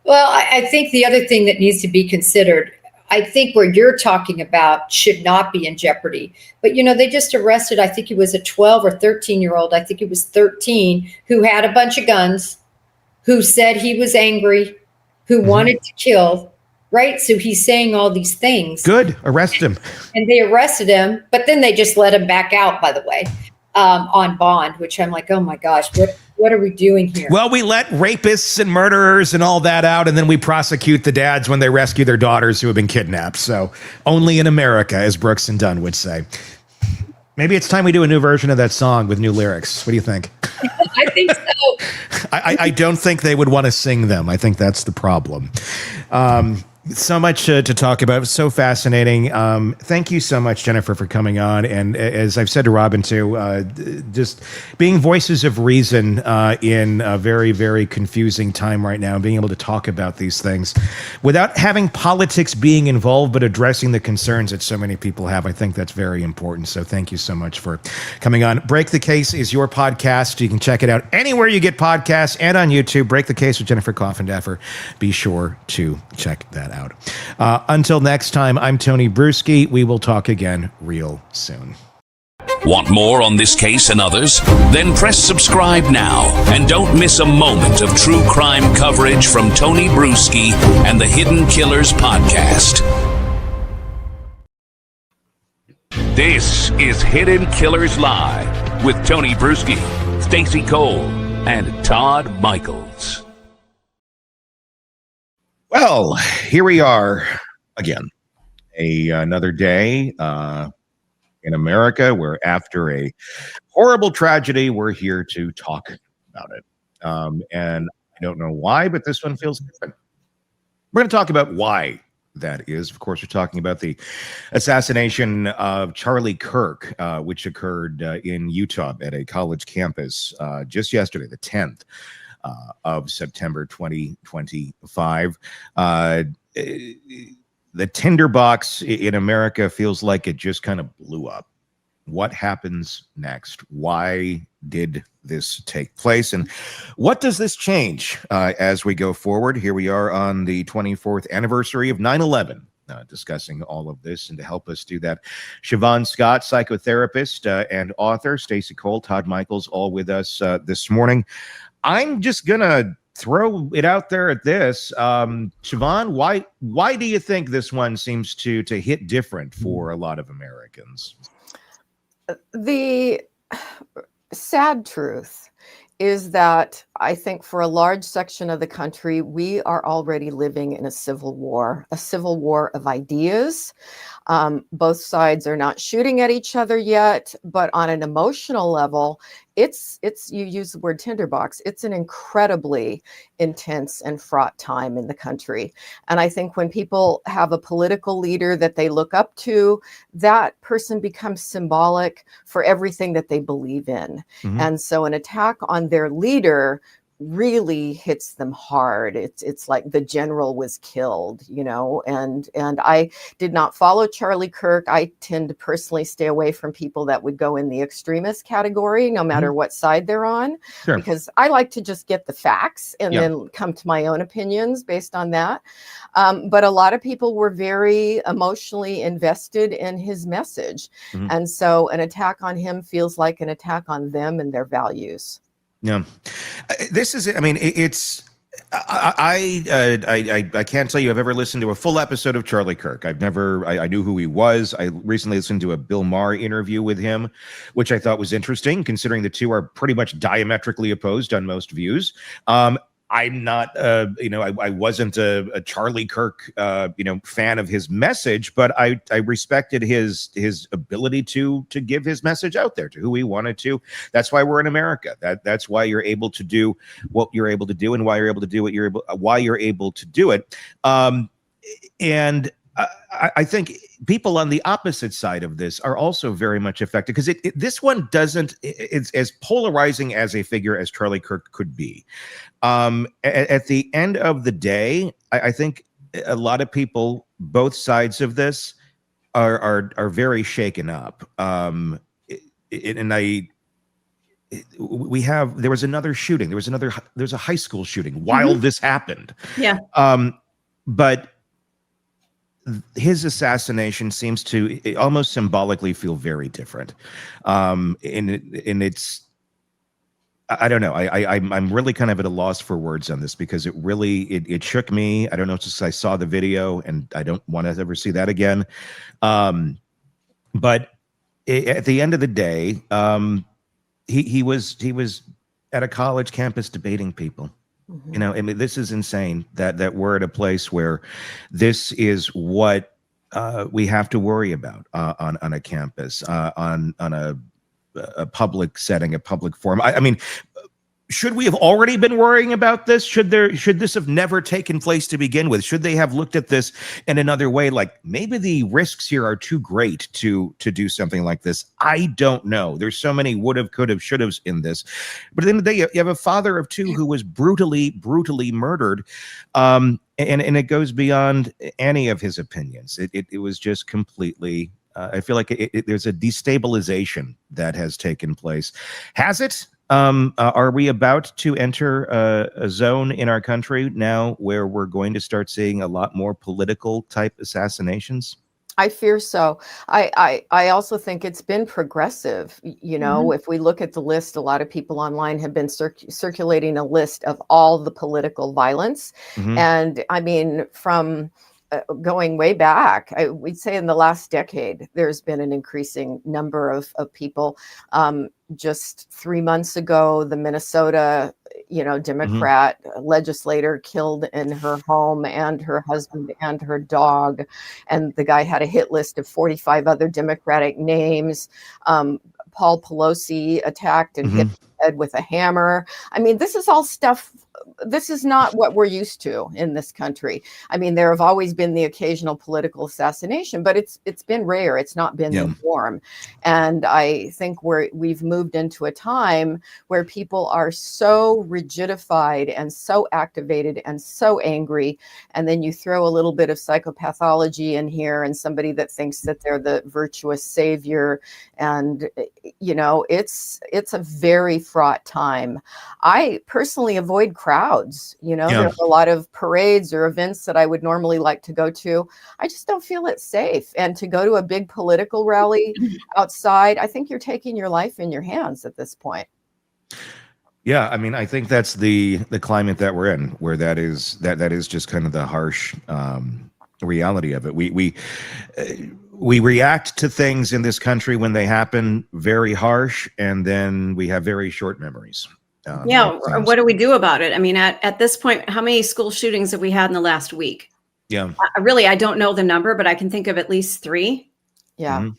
Well, I think the other thing that needs to be considered, I think where you're talking about should not be in jeopardy. But, they just arrested, I think he was a 12 or 13-year-old, I think he was 13, who had a bunch of guns, who said he was angry, who wanted to kill, right? So he's saying all these things. Good, arrest him. And they arrested him, but then they just let him back out, by the way, on bond, which I'm like, oh my gosh, what are we doing here? Well, we let rapists and murderers and all that out, and then we prosecute the dads when they rescue their daughters who have been kidnapped. So only in America, as Brooks and Dunn would say. Maybe it's time we do a new version of that song with new lyrics. What do you think? I think so. I don't think they would want to sing them. I think that's the problem. So much to talk about. It was so fascinating. Thank you so much, Jennifer, for coming on. And as I've said to Robin, too, just being voices of reason in a very, very confusing time right now, and being able to talk about these things without having politics being involved, but addressing the concerns that so many people have. I think that's very important. So thank you so much for coming on. Break the Case is your podcast. You can check it out anywhere you get podcasts and on YouTube. Break the Case with Jennifer Coffindaffer. Be sure to check that out. Until next time, I'm Tony Brueski. We will talk again real soon. Want more on this case and others? Then press subscribe now and don't miss a moment of true crime coverage from Tony Brueski and the Hidden Killers podcast. This is Hidden Killers Live with Tony Brueski, Stacey Cole, and Todd Michaels. Well, here we are again, another day in America where after a horrible tragedy, we're here to talk about it. And I don't know why, but this one feels different. We're going to talk about why that is. Of course, we're talking about the assassination of Charlie Kirk, which occurred in Utah at a college campus just yesterday, the 10th. Of September 2025. The tinderbox in America feels like it just kind of blew up. What happens next? Why did this take place? And what does this change as we go forward? Here we are on the 24th anniversary of 9/11. Discussing all of this, and to help us do that, Shavaun Scott, psychotherapist and author, Stacey Cole, Todd Michaels, all with us this morning. I'm just gonna throw it out there at this, Shavaun. Why do you think this one seems to hit different for a lot of Americans? The sad truth is that I think for a large section of the country, we are already living in a civil war of ideas. Both sides are not shooting at each other yet, but on an emotional level, it's you use the word tinderbox. It's an incredibly intense and fraught time in the country. And I think when people have a political leader that they look up to, that person becomes symbolic for everything that they believe in. Mm-hmm. And so an attack on their leader really hits them hard. It's like the general was killed, and I did not follow Charlie Kirk. I tend to personally stay away from people that would go in the extremist category, no matter what side they're on, sure, because I like to just get the facts and then come to my own opinions based on that. But a lot of people were very emotionally invested in his message. Mm-hmm. And so an attack on him feels like an attack on them and their values. Yeah, this is. I mean, it's. I can't tell you I've ever listened to a full episode of Charlie Kirk. I knew who he was. I recently listened to a Bill Maher interview with him, which I thought was interesting, considering the two are pretty much diametrically opposed on most views. I'm not, I wasn't a Charlie Kirk, fan of his message, but I respected his ability to give his message out there to who he wanted to. That's why we're in America. That's why you're able to do what you're able to do, and why you're able to do why you're able to do it. And I think people on the opposite side of this are also very much affected, because this one doesn't. It's as polarizing as a figure as Charlie Kirk could be. At the end of the day, I think a lot of people, both sides of this, are very shaken up. There was another shooting. There's a high school shooting while this happened. Yeah. But his assassination seems to almost symbolically feel very different. And it's, I don't know. I'm really kind of at a loss for words on this, because it shook me. I don't know, it's just I saw the video and I don't want to ever see that again. But at the end of the day, he was at a college campus debating people. Mm-hmm. I mean, this is insane that we're at a place where this is what we have to worry about on a campus, on a public setting, a public forum. I mean, should we have already been worrying about this? Should this have never taken place to begin with? Should they have looked at this in another way? Like maybe the risks here are too great to do something like this. I don't know. There's so many would have, could have, should have's in this. But at the end of the day, you have a father of two who was brutally murdered. And it goes beyond any of his opinions. It was just completely, I feel like there's a destabilization that has taken place. Has it? Are we about to enter a zone in our country now where we're going to start seeing a lot more political type assassinations? I fear so. I also think it's been progressive. You know, if we look at the list, a lot of people online have been circulating a list of all the political violence. And I mean, from going way back, we'd say in the last decade, there's been an increasing number of people. Just 3 months ago, the Minnesota, Democrat legislator killed in her home and her husband and her dog. And the guy had a hit list of 45 other Democratic names. Paul Pelosi attacked and hit his head with a hammer. I mean, this is all stuff. This is not what we're used to in this country. I mean, there have always been the occasional political assassination, but it's been rare. It's not been the norm. And I think we've moved into a time where people are so rigidified and so activated and so angry. And then you throw a little bit of psychopathology in here and somebody that thinks that they're the virtuous savior. And, it's a very fraught time. I personally avoid crowds. There's a lot of parades or events that I would normally like to go to. I just don't feel it's safe. And to go to a big political rally outside, I think you're taking your life in your hands at this point. Yeah, I mean, I think that's the climate that we're in, where that is just kind of the harsh reality of it. We react to things in this country when they happen very harsh, and then we have very short memories. What do we do about it? I mean, at this point, how many school shootings have we had in the last week? Yeah. I don't know the number, but I can think of at least 3. Yeah.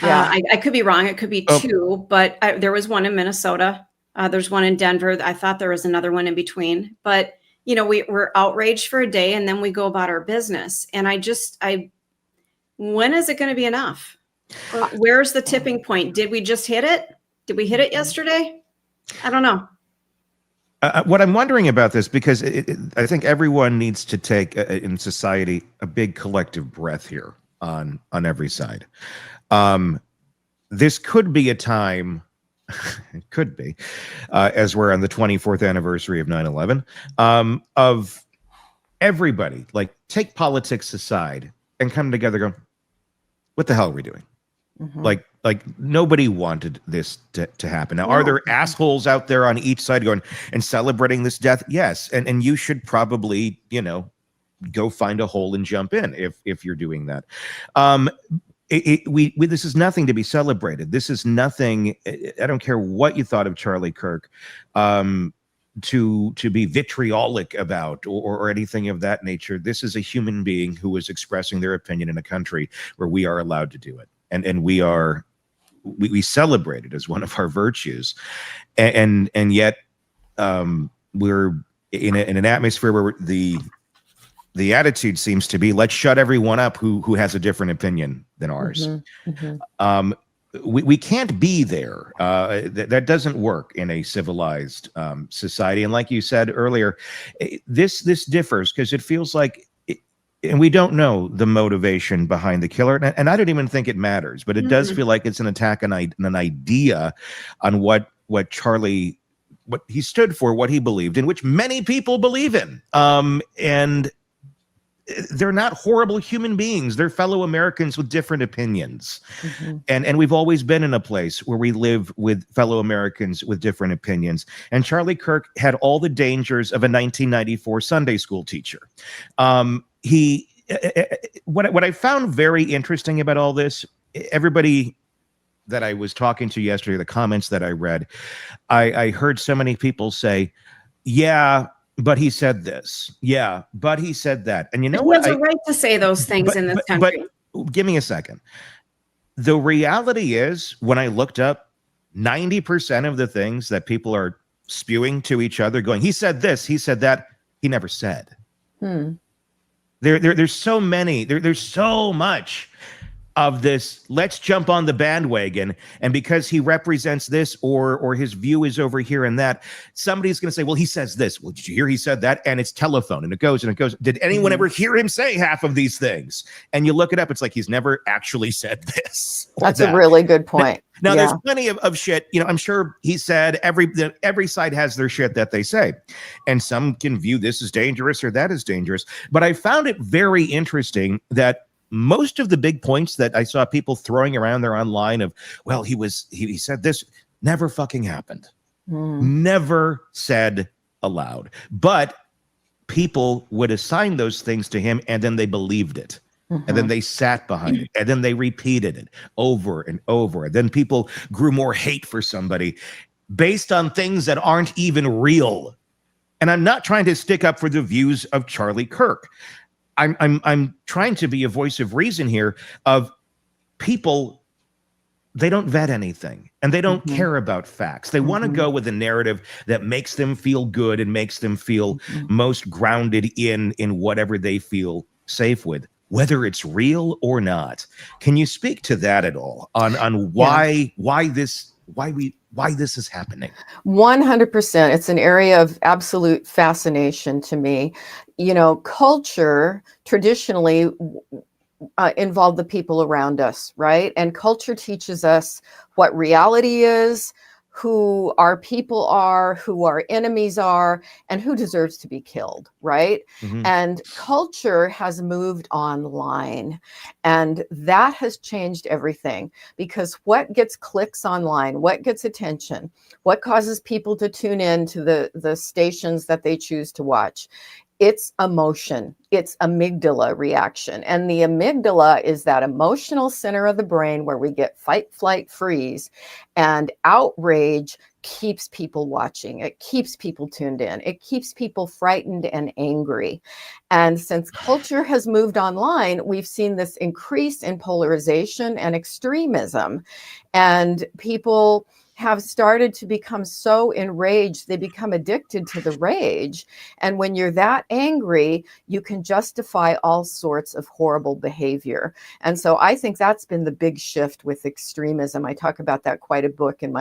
I could be wrong. It could be 2, but there was one in Minnesota. There's one in Denver. I thought there was another one in between. But, we're outraged for a day and then we go about our business. And when is it going to be enough? Where's the tipping point? Did we just hit it? Did we hit it yesterday? I don't know. What I'm wondering about this, because I think everyone needs to take in society a big collective breath here on every side. This could be a time, it could be, as we're on the 24th anniversary of 9/11, of everybody, like, take politics aside and come together going, what the hell are we doing? Like nobody wanted this to happen. Now, are there assholes out there on each side going and celebrating this death? Yes. And you should probably, go find a hole and jump in if you're doing that. This is nothing to be celebrated. This is nothing. I don't care what you thought of Charlie Kirk, to be vitriolic about or anything of that nature. This is a human being who is expressing their opinion in a country where we are allowed to do it. And we celebrate it as one of our virtues, and yet we're in an atmosphere where the attitude seems to be, let's shut everyone up who has a different opinion than ours. We can't be there. That doesn't work in a civilized society. And like you said earlier, this differs because it feels like. And we don't know the motivation behind the killer. And I don't even think it matters, but it does feel like it's an attack on an idea on what Charlie, what he stood for, what he believed in, which many people believe in. And they're not horrible human beings. They're fellow Americans with different opinions. And we've always been in a place where we live with fellow Americans with different opinions. And Charlie Kirk had all the dangers of a 1994 Sunday school teacher. What I found very interesting about all this, everybody that I was talking to yesterday, the comments that I read, I heard so many people say, yeah, but he said this. Yeah, but he said that. And you know what? He has a right to say those things in this country. But give me a second. The reality is, when I looked up, 90% of the things that people are spewing to each other, going, he said this, he said that, he never said. There's so many, there's so much of this, let's jump on the bandwagon, and because he represents this or his view is over here and that, somebody's going to say, well, he says this. Well, did you hear he said that? And it's telephone, and it goes and it goes. Did anyone ever hear him say half of these things? And you look it up, it's like he's never actually said this. That's a really good point. Now there's plenty of shit, I'm sure he said every side has their shit that they say, and some can view this as dangerous or that is dangerous. But I found it very interesting that most of the big points that I saw people throwing around there online of, well, he said this, never fucking happened. Never said aloud. But people would assign those things to him, and then they believed it. And then they sat behind it, and then they repeated it over and over. And then people grew more hate for somebody based on things that aren't even real. And I'm not trying to stick up for the views of Charlie Kirk. I'm trying to be a voice of reason here of people. They don't vet anything, and they don't care about facts. They want to go with a narrative that makes them feel good and makes them feel most grounded in whatever they feel safe with, whether it's real or not. Can you speak to that at all on why this is happening? 100%. It's an area of absolute fascination to me. Culture traditionally involved the people around us, right? And culture teaches us what reality is, who our people are, who our enemies are, and who deserves to be killed, right? And culture has moved online, and that has changed everything, because what gets clicks online, what gets attention, what causes people to tune in to the stations that they choose to watch? It's emotion. It's amygdala reaction. And the amygdala is that emotional center of the brain where we get fight, flight, freeze. And outrage keeps people watching. It keeps people tuned in. It keeps people frightened and angry. And since culture has moved online, we've seen this increase in polarization and extremism. And people have started to become so enraged, they become addicted to the rage. And when you're that angry, you can justify all sorts of horrible behavior. And so I think that's been the big shift with extremism. I talk about that quite a bit in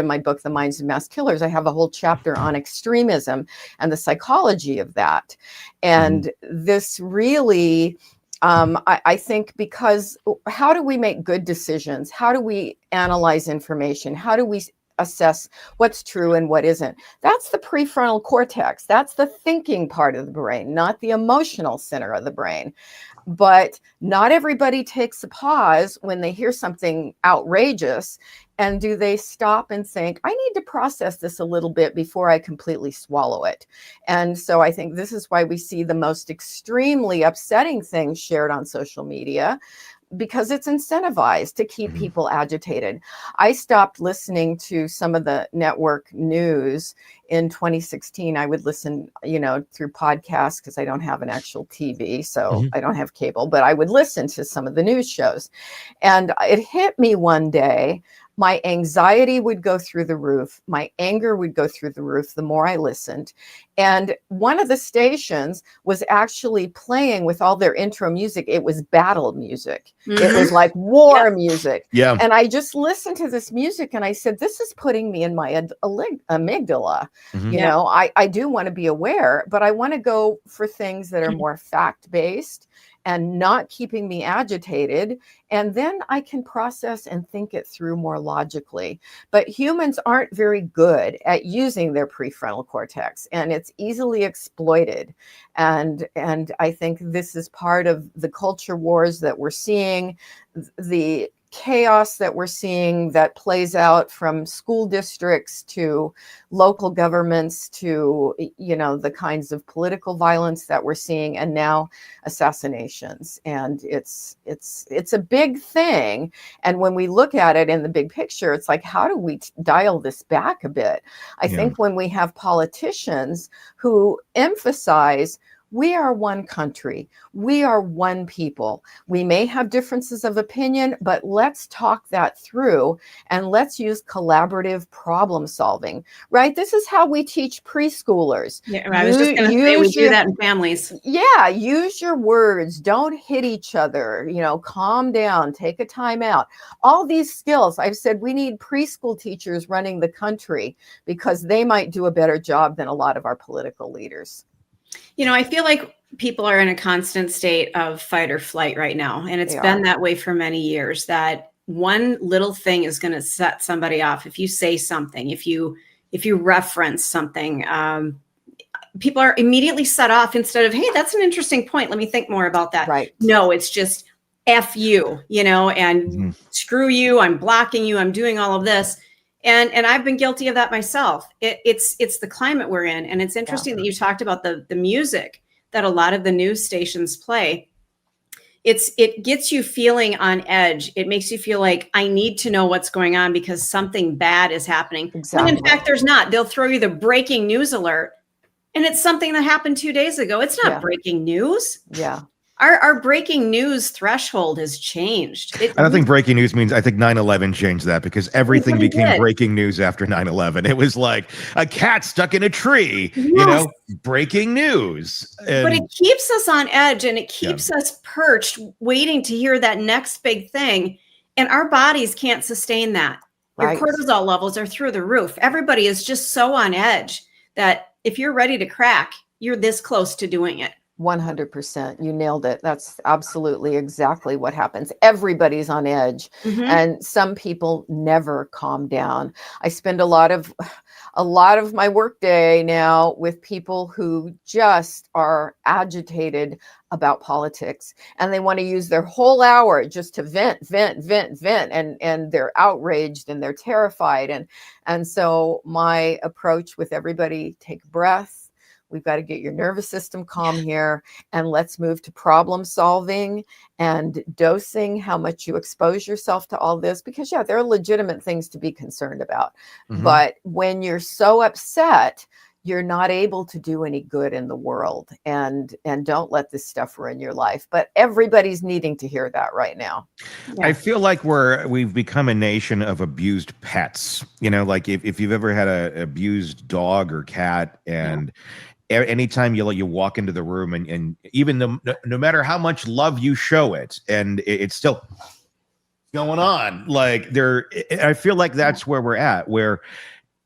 my book, The Minds of Mass Killers. I have a whole chapter on extremism and the psychology of that. And this really, I think, because how do we make good decisions? How do we analyze information? How do we assess what's true and what isn't? That's the prefrontal cortex. That's the thinking part of the brain, not the emotional center of the brain. But not everybody takes a pause when they hear something outrageous. And do they stop and think, I need to process this a little bit before I completely swallow it? And so I think this is why we see the most extremely upsetting things shared on social media, because it's incentivized to keep people agitated. I stopped listening to some of the network news in 2016. I would listen, through podcasts, because I don't have an actual TV, so I don't have cable, but I would listen to some of the news shows. And it hit me one day. My anxiety would go through the roof. My anger would go through the roof the more I listened. And one of the stations was actually playing with all their intro music. It was battle music. It was like war music. Yeah. And I just listened to this music and I said, this is putting me in my amygdala. I do want to be aware, but I want to go for things that are more fact-based and not keeping me agitated. And then I can process and think it through more logically. But humans aren't very good at using their prefrontal cortex, and it's easily exploited. And I think this is part of the culture wars that we're seeing, the chaos that we're seeing that plays out from school districts to local governments to, the kinds of political violence that we're seeing, and now assassinations. And it's a big thing. And when we look at it in the big picture, it's like, how do we dial this back a bit? I think when we have politicians who emphasize We are one country. We are one people. We may have differences of opinion, but let's talk that through and let's use collaborative problem solving, right? This is how we teach preschoolers. Yeah, I was just going to say we do that in families. Yeah, use your words. Don't hit each other. Calm down, take a time out. All these skills. I've said we need preschool teachers running the country because they might do a better job than a lot of our political leaders. I feel like people are in a constant state of fight or flight right now. And it's been that way for many years, that one little thing is going to set somebody off. If you say something, if you reference something, people are immediately set off instead of, hey, that's an interesting point. Let me think more about that. Right. No, it's just F you, and screw you. I'm blocking you. I'm doing all of this. And I've been guilty of that myself. It's the climate we're in. And it's interesting that you talked about the music that a lot of the news stations play. It gets you feeling on edge. It makes you feel like I need to know what's going on because something bad is happening. Exactly. When in fact, there's not. They'll throw you the breaking news alert. And it's something that happened 2 days ago. It's not breaking news. Yeah. Our breaking news threshold has changed. I don't think breaking news means, I think 9/11 changed that because everything became breaking news after 9/11. It was like a cat stuck in a tree, breaking news. But it keeps us on edge and it keeps us perched, waiting to hear that next big thing. And our bodies can't sustain that. Your cortisol levels are through the roof. Everybody is just so on edge that if you're ready to crack, you're this close to doing it. 100%. You nailed it. That's absolutely exactly what happens. Everybody's on edge, and some people never calm down. I spend a lot of my workday now with people who just are agitated about politics, and they want to use their whole hour just to vent, and they're outraged and they're terrified. And so my approach with everybody, take a breath. We've got to get your nervous system calm here, and let's move to problem solving and dosing how much you expose yourself to all this, because there are legitimate things to be concerned about. But when you're so upset, you're not able to do any good in the world, and don't let this stuff ruin your life. But everybody's needing to hear that right now. I feel like we've become a nation of abused pets. Like if you've ever had an abused dog or cat, and anytime you walk into the room and even no matter how much love you show it, and it's still going on, I feel like that's where we're at, where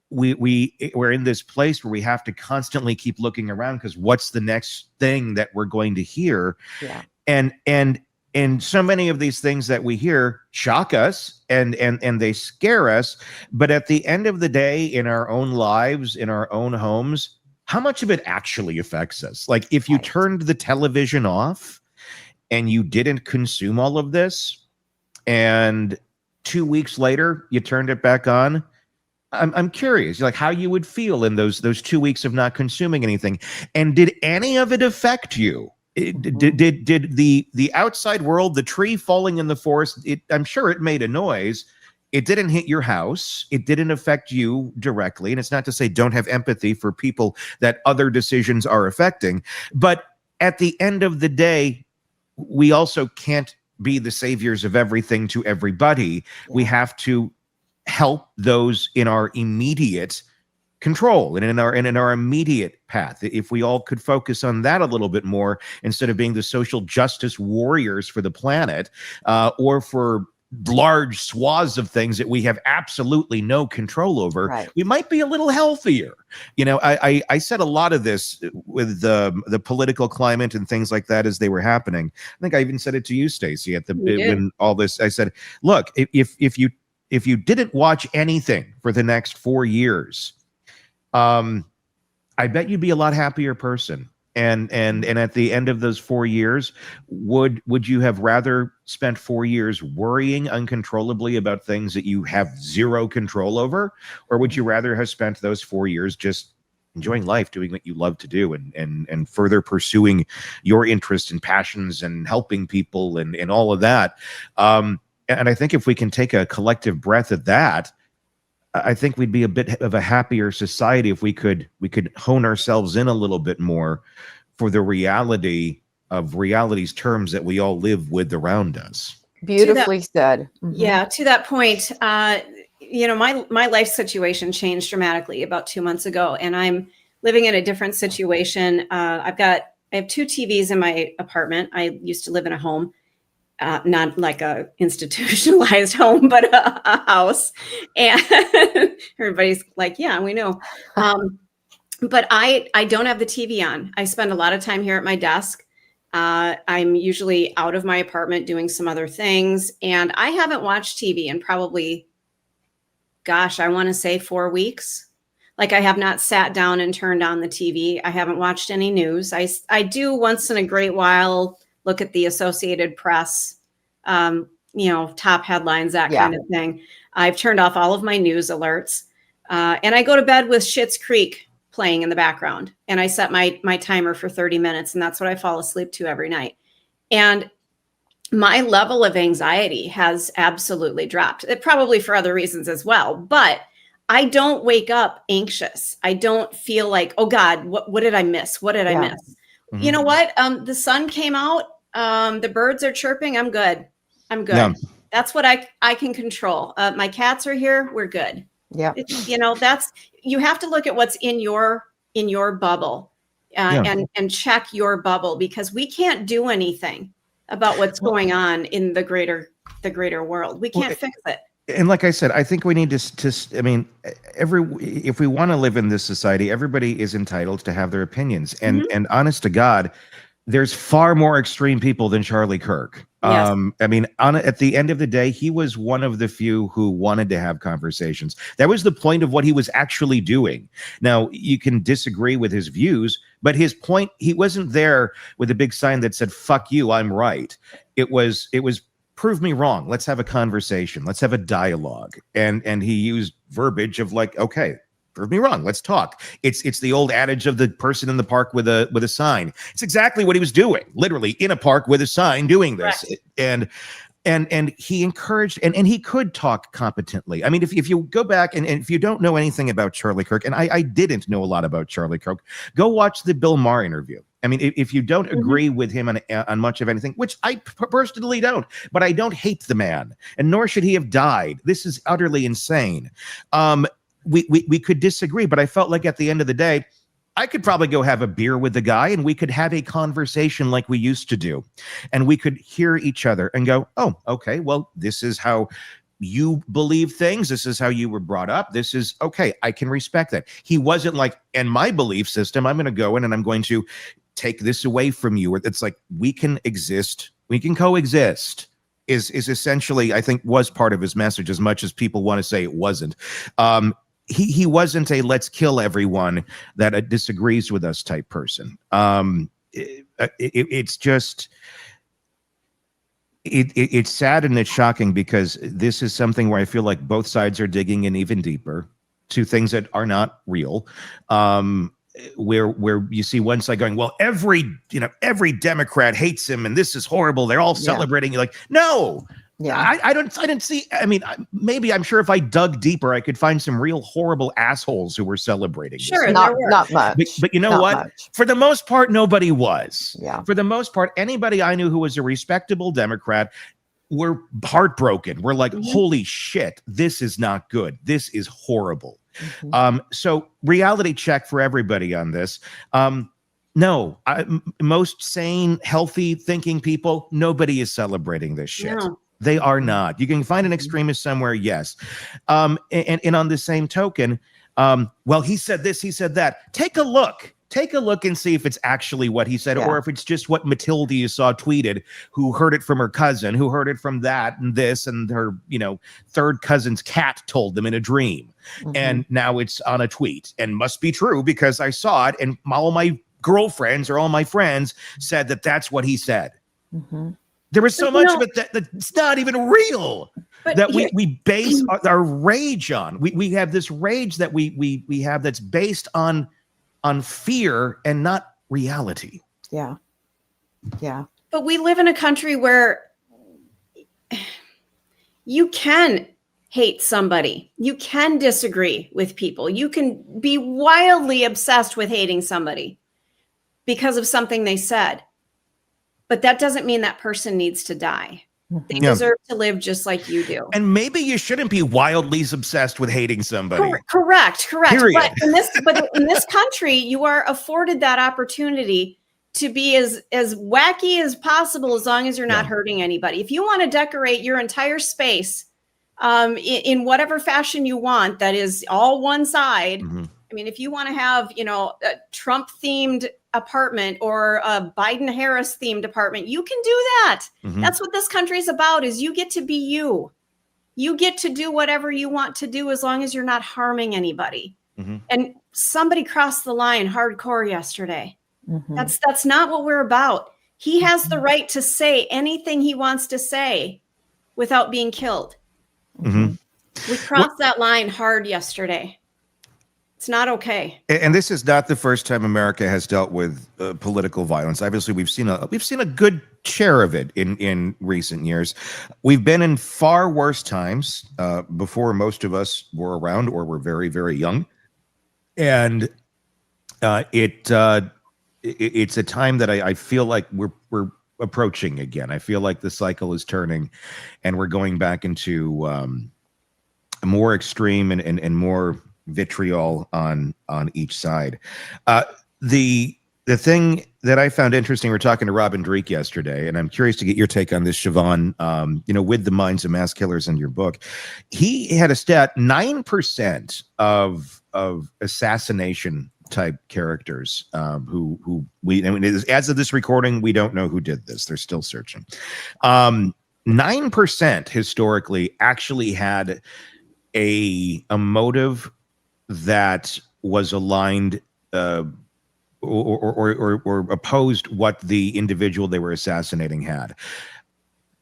we're in this place where we have to constantly keep looking around because what's the next thing that we're going to hear? And so many of these things that we hear shock us and they scare us. But at the end of the day, in our own lives, in our own homes, how much of it actually affects us? Like if you turned the television off and you didn't consume all of this, and 2 weeks later you turned it back on, I'm curious, like how you would feel in those 2 weeks of not consuming anything. And did any of it affect you? Did the outside world, the tree falling in the forest, I'm sure it made a noise. It didn't hit your house. It didn't affect you directly. And it's not to say don't have empathy for people that other decisions are affecting. But at the end of the day, we also can't be the saviors of everything to everybody. We have to help those in our immediate control and in our immediate path. If we all could focus on that a little bit more, instead of being the social justice warriors for the planet, or for large swaths of things that we have absolutely no control over, we might be a little healthier. I said a lot of this with the political climate and things like that as they were happening. I think I even said it to you, Stacey, when all this. I said, look, if you didn't watch anything for the next 4 years, I bet you'd be a lot happier person. And at the end of those 4 years, would you have rather spent 4 years worrying uncontrollably about things that you have zero control over? Or would you rather have spent those 4 years just enjoying life, doing what you love to do, and further pursuing your interests and passions and helping people and all of that? And I think if we can take a collective breath at that, I think we'd be a bit of a happier society if we could hone ourselves in a little bit more for the reality of reality's terms that we all live with around us. Beautifully said. Yeah, to that point, my life situation changed dramatically about 2 months ago, and I'm living in a different situation. I have 2 TVs in my apartment. I used to live in a home, not like a institutionalized home, but a house. And everybody's like, yeah, we know. But I don't have the TV on. I spend a lot of time here at my desk. I'm usually out of my apartment doing some other things. And I haven't watched TV in probably, gosh, I want to say 4 weeks. Like, I have not sat down and turned on the TV. I haven't watched any news. I do once in a great while look at the Associated Press, top headlines, that kind of thing. I've turned off all of my news alerts. And I go to bed with Schitt's Creek playing in the background. And I set my timer for 30 minutes. And that's what I fall asleep to every night. And my level of anxiety has absolutely dropped. Probably for other reasons as well. But I don't wake up anxious. I don't feel like, oh God, what did I miss? What did I miss? Mm-hmm. You know what? The sun came out. The birds are chirping. I'm good. Yeah. That's what I can control. My cats are here. We're good. Yeah. You have to look at what's in your bubble and check your bubble, because we can't do anything about what's going on in the greater world. We can't fix it. And like I said, I think we need to if we want to live in this society, everybody is entitled to have their opinions. And and honest to God, there's far more extreme people than Charlie Kirk. Yes. At the end of the day, he was one of the few who wanted to have conversations. That was the point of what he was actually doing. Now, you can disagree with his views, but his point, he wasn't there with a big sign that said, fuck you, I'm right. It was prove me wrong. Let's have a conversation. Let's have a dialogue. And he used verbiage of like, okay, prove me wrong. Let's talk. It's the old adage of the person in the park with a sign. It's exactly what he was doing, literally in a park with a sign doing this. Right. And he encouraged, and he could talk competently. I mean, if you go back and if you don't know anything about Charlie Kirk, and I didn't know a lot about Charlie Kirk, go watch the Bill Maher interview. I mean, if you don't agree with him on much of anything, which I personally don't, but I don't hate the man, and nor should he have died. This is utterly insane. We could disagree, but I felt like at the end of the day, I could probably go have a beer with the guy and we could have a conversation like we used to do. And we could hear each other and go, oh, okay, well, this is how you believe things. This is how you were brought up. This is okay. I can respect that. He wasn't like, and my belief system, I'm going to go in and I'm going to take this away from you. It's like, we can exist. We can coexist is essentially, I think, was part of his message, as much as people want to say it wasn't. He wasn't a let's kill everyone that disagrees with us type person. It's just, it's sad and it's shocking, because this is something where I feel like both sides are digging in even deeper to things that are not real. Where you see one side going, well, every Democrat hates him and this is horrible. They're all celebrating. You're like, no. Yeah, I didn't see. I mean, maybe I'm sure if I dug deeper, I could find some real horrible assholes who were celebrating. Sure, not much. But you know what? Much. For the most part, nobody was. Yeah. For the most part, anybody I knew who was a respectable Democrat were heartbroken. We're like, holy shit, this is not good. This is horrible. So reality check for everybody on this. No, most sane, healthy thinking people, nobody is celebrating this shit. No. They are not. You can find an extremist somewhere, yes. And on the same token, well, he said this, he said that. Take a look and see if it's actually what he said, or if it's just what Matilda you saw tweeted, who heard it from her cousin, who heard it from that and this, and her, third cousin's cat told them in a dream. And now it's on a tweet and must be true because I saw it and all my girlfriends or all my friends said that that's what he said. There was so much of it that's not even real, that we base our rage on. We have this rage that we have that's based on fear and not reality. Yeah. But we live in a country where you can hate somebody. You can disagree with people. You can be wildly obsessed with hating somebody. because of something they said. But that doesn't mean that person needs to die. They Yeah. deserve to live just like you do. And maybe you shouldn't be wildly obsessed with hating somebody. Correct. Period. But in this country, you are afforded that opportunity to be as wacky as possible, as long as you're not hurting anybody. If you want to decorate your entire space in whatever fashion you want, that is all one side. Mm-hmm. I mean, if you want to have, a Trump themed apartment or a Biden Harris themed apartment, you can do that. Mm-hmm. That's what this country is about, is you get to be you. You get to do whatever you want to do, as long as you're not harming anybody. Mm-hmm. And somebody crossed the line hardcore yesterday. Mm-hmm. That's not what we're about. He has the right to say anything he wants to say without being killed. Mm-hmm. We crossed that line hard yesterday. It's not okay. And this is not the first time America has dealt with political violence. Obviously, we've seen a good share of it in recent years. We've been in far worse times before most of us were around or were very, very young, and it's a time that I feel like we're approaching again. I feel like the cycle is turning, and we're going back into more extreme and more vitriol on each side. The thing that I found interesting, we were talking to Robin Dreek yesterday, and I'm curious to get your take on this, Shavaun, with the Minds of Mass Killers in your book. He had a stat, 9% of assassination type characters who as of this recording, we don't know who did this. They're still searching. 9% historically actually had a motive that was aligned or opposed what the individual they were assassinating had.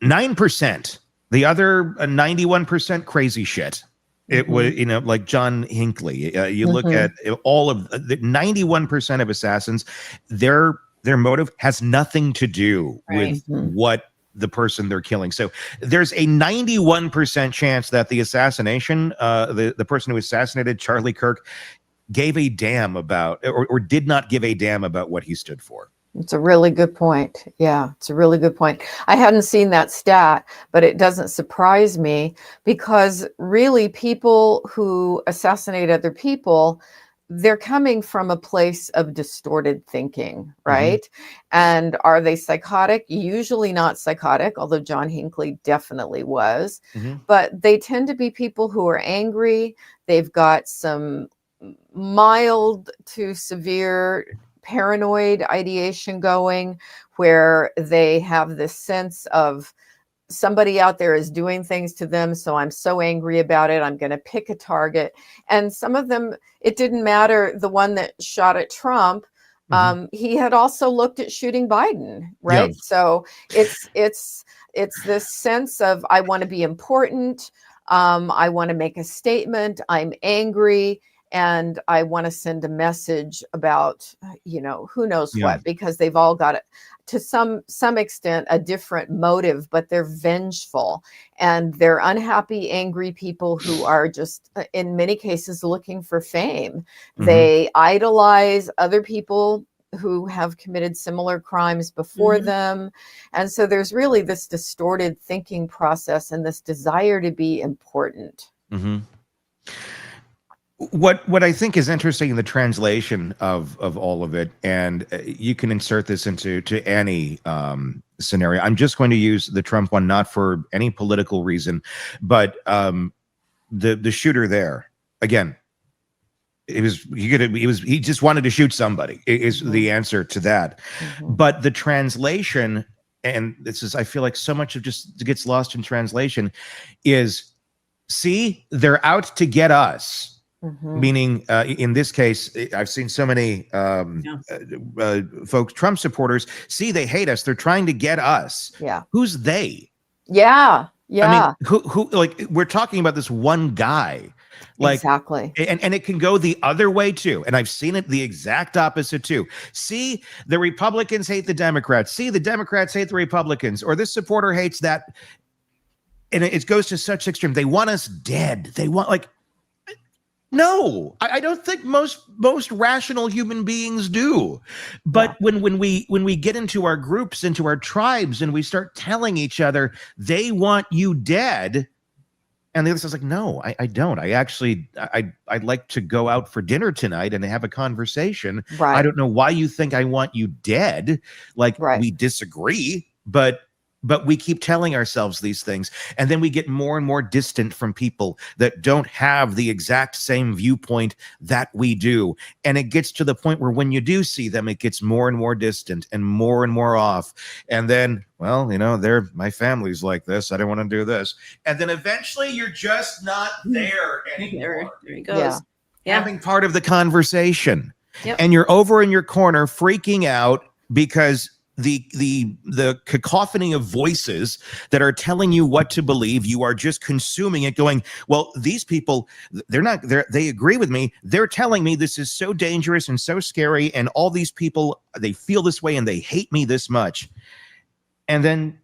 9%. The other 91% crazy shit. It was, like John Hinckley. You look at all of the 91% of assassins, their motive has nothing to do with what the person they're killing. So there's a 91% chance that the assassination, the person who assassinated Charlie Kirk, gave a damn about or did not give a damn about what he stood for. It's a really good point. Yeah, it's a really good point. I hadn't seen that stat, but it doesn't surprise me, because really people who assassinate other people, they're coming from a place of distorted thinking, right? Mm-hmm. And are they psychotic? Usually not psychotic, although John Hinckley definitely was. Mm-hmm. But they tend to be people who are angry. They've got some mild to severe paranoid ideation going, where they have this sense of somebody out there is doing things to them, so I'm so angry about it, I'm going to pick a target. And some of them, it didn't matter. The one that shot at Trump, he had also looked at shooting Biden, right? Yeah. So it's this sense of, I want to be important, I want to make a statement, I'm angry, and I want to send a message about, who knows what, because they've all got it to some extent a different motive, but they're vengeful, and they're unhappy, angry people who are just, in many cases, looking for fame. Mm-hmm. They idolize other people who have committed similar crimes before them. And so there's really this distorted thinking process and this desire to be important. Mm-hmm. What I think is interesting in the translation of all of it, and you can insert this into any scenario. I'm just going to use the Trump one, not for any political reason, but the shooter there, again, he just wanted to shoot somebody is the answer to that. But the translation, and this is, I feel like so much of just gets lost in translation, is, see, they're out to get us. Meaning, in this case, I've seen so many folks, Trump supporters, see, they hate us. They're trying to get us. Yeah. Who's they? Yeah. Yeah. I mean, who like, we're talking about this one guy. Like, exactly. And it can go the other way too. And I've seen it the exact opposite too. See, the Republicans hate the Democrats. See, the Democrats hate the Republicans, or this supporter hates that. And it goes to such extreme. They want us dead. They want, like, No, I don't think most rational human beings do. But when we get into our groups, into our tribes, and we start telling each other they want you dead, and the other says like, no, I don't. I'd like to go out for dinner tonight and have a conversation. Right. I don't know why you think I want you dead. Like we disagree, but we keep telling ourselves these things, and then we get more and more distant from people that don't have the exact same viewpoint that we do. And it gets to the point where when you do see them, it gets more and more distant and more off. And then, well, my family's like this. I don't want to do this. And then eventually you're just not there anymore. There he goes. Yeah. Having part of the conversation. Yep. And you're over in your corner freaking out because the cacophony of voices that are telling you what to believe, you are just consuming it, going, well, these people, they agree with me. They're telling me this is so dangerous and so scary, and all these people, they feel this way and they hate me this much. And then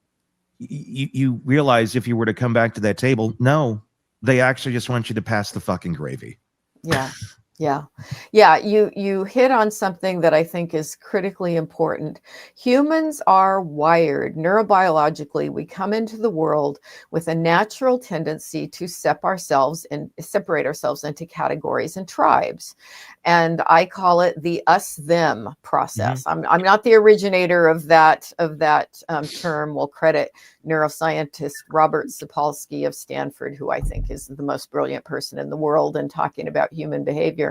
you realize, if you were to come back to that table, no, they actually just want you to pass the fucking gravy. Yeah. You hit on something that I think is critically important. Humans are wired neurobiologically. We come into the world with a natural tendency to separate ourselves into categories and tribes. And I call it the us-them process. I'm not the originator of that term. We'll credit neuroscientist Robert Sapolsky of Stanford, who I think is the most brilliant person in the world in talking about human behavior.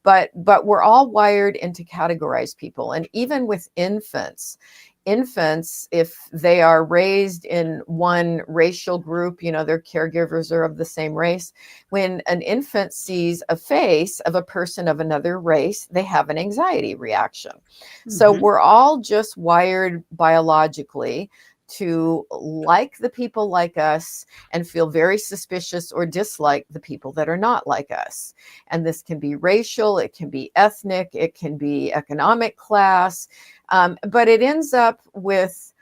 But we're all wired into categorized people. And even with infants, if they are raised in one racial group, their caregivers are of the same race. When an infant sees a face of a person of another race, they have an anxiety reaction. So we're all just wired biologically to like the people like us and feel very suspicious or dislike the people that are not like us. And this can be racial, it can be ethnic, it can be economic class, but it ends up with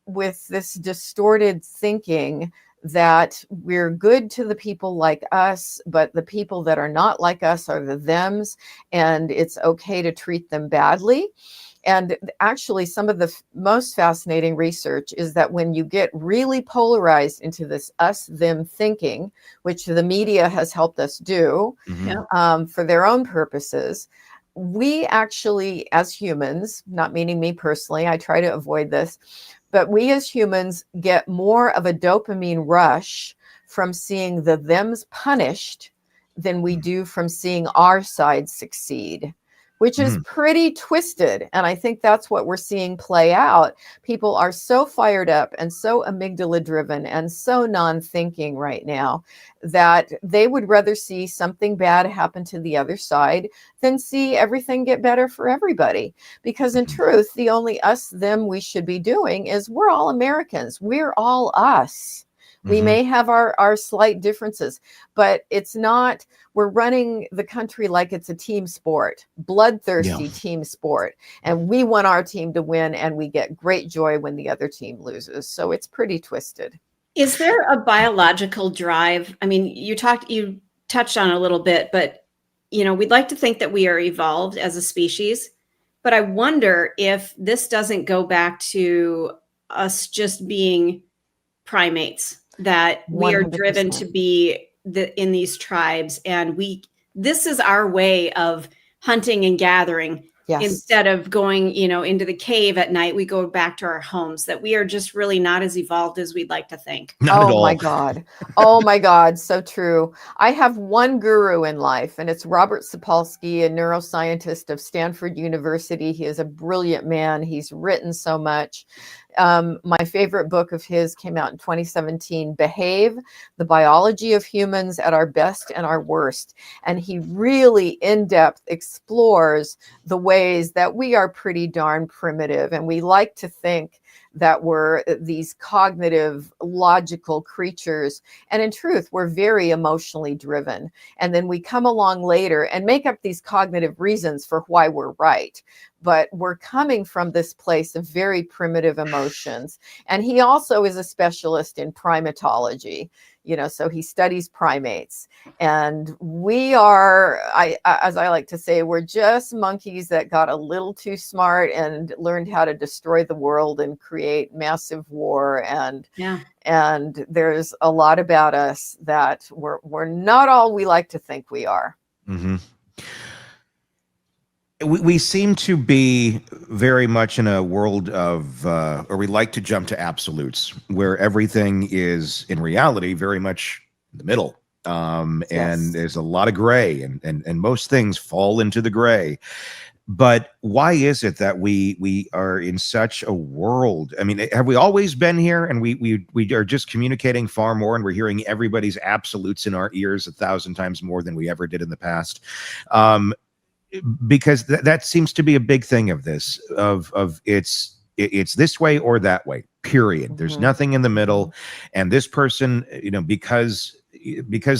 this distorted thinking that we're good to the people like us, but the people that are not like us are the thems, and it's okay to treat them badly. And actually, some of the most fascinating research is that when you get really polarized into this us-them thinking, which the media has helped us do for their own purposes, we actually, as humans, not meaning me personally, I try to avoid this, but we as humans get more of a dopamine rush from seeing the thems punished than we do from seeing our side succeed, which is pretty twisted. And I think that's what we're seeing play out. People are so fired up and so amygdala driven and so non-thinking right now that they would rather see something bad happen to the other side than see everything get better for everybody. Because in truth, the only us, them we should be doing is we're all Americans. We're all us. We may have our slight differences, but it's not, we're running the country like it's a team sport, bloodthirsty team sport. And we want our team to win, and we get great joy when the other team loses. So it's pretty twisted. Is there a biological drive? I mean, you touched on it a little bit, but we'd like to think that we are evolved as a species, but I wonder if this doesn't go back to us just being primates, that we are driven 100%. To be in these tribes, and this is our way of hunting and gathering. Yes. Instead of going, into the cave at night, we go back to our homes, that we are just really not as evolved as we'd like to think. Not at all. My God. Oh my God. So true. I have one guru in life, and it's Robert Sapolsky, a neuroscientist of Stanford University. He is a brilliant man. He's written so much. My favorite book of his came out in 2017, Behave, The Biology of Humans at Our Best and Our Worst. And he really in-depth explores the ways that we are pretty darn primitive. And we like to think that we're these cognitive, logical creatures. And in truth, we're very emotionally driven. And then we come along later and make up these cognitive reasons for why we're right. But we're coming from this place of very primitive emotions. And he also is a specialist in primatology. so he studies primates. And we are, as I like to say, we're just monkeys that got a little too smart and learned how to destroy the world and create massive war. And there's a lot about us that we're not all we like to think we are. Mm-hmm. We seem to be very much in a world of, or we like to jump to absolutes, where everything is, in reality, very much in the middle. And there's a lot of gray, and most things fall into the gray. But why is it that we are in such a world? I mean, have we always been here, and we are just communicating far more, and we're hearing everybody's absolutes in our ears 1,000 times more than we ever did in the past? Because that seems to be a big thing of this, of it's this way or that way, period. Mm-hmm. There's nothing in the middle. And this person, because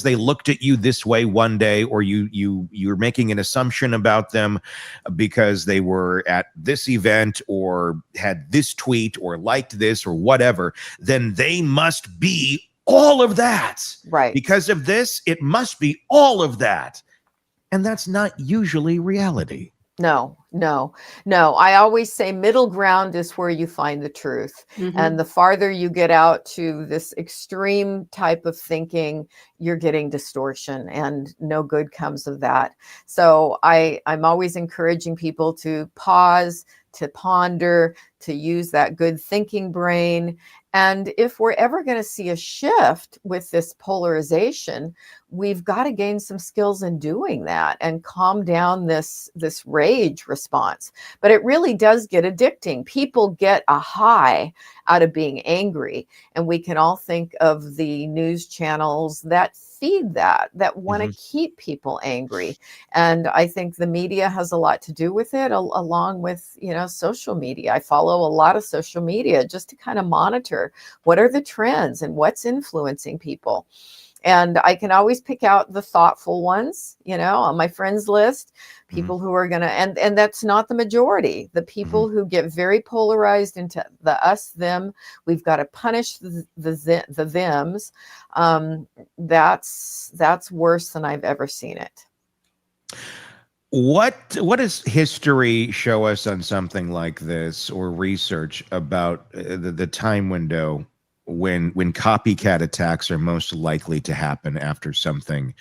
they looked at you this way one day, or you're making an assumption about them because they were at this event or had this tweet or liked this or whatever, then they must be all of that. Right. Because of this, it must be all of that. And that's not usually reality. No. I always say middle ground is where you find the truth. Mm-hmm. And the farther you get out to this extreme type of thinking, you're getting distortion, and no good comes of that. So I'm always encouraging people to pause, to ponder, to use that good thinking brain. And if we're ever going to see a shift with this polarization, we've got to gain some skills in doing that and calm down this rage response. But it really does get addicting. People get a high out of being angry. And we can all think of the news channels that feed that want to keep people angry. And I think the media has a lot to do with it, along with, social media. I follow a lot of social media just to kind of monitor what are the trends and what's influencing people. And I can always pick out the thoughtful ones, on my friends list, people who are going to, and that's not the majority. The people who get very polarized into the us, them, we've got to punish the thems. That's worse than I've ever seen it. What does history show us on something like this, or research about the time window when copycat attacks are most likely to happen after something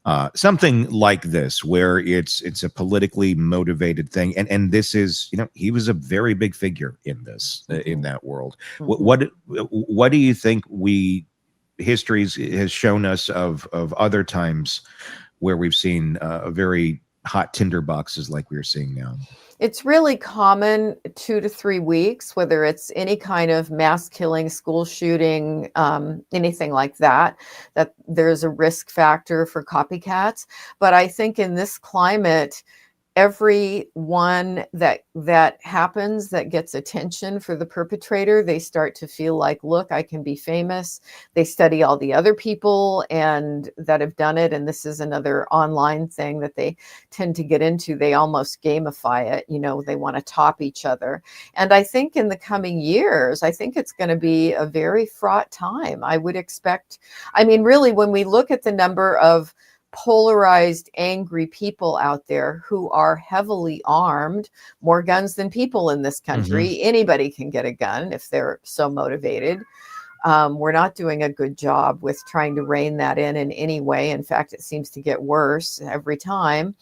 like this, where it's a politically motivated thing, and this is, he was a very big figure in this, in that world. What do you think history has shown us of other times where we've seen a very hot tinderboxes like we're seeing now? It's really common 2 to 3 weeks, whether it's any kind of mass killing, school shooting, anything like that there's a risk factor for copycats. But I think in this climate, every one that happens that gets attention for the perpetrator, they start to feel like, look, I can be famous. They study all the other people and that have done it. And this is another online thing that they tend to get into. They almost gamify it. They want to top each other. And I think in the coming years, I think it's going to be a very fraught time. I would expect, really, when we look at the number of polarized, angry people out there who are heavily armed, more guns than people in this country. Anybody can get a gun if they're so motivated. We're not doing a good job with trying to rein that in any way. In fact, it seems to get worse every time.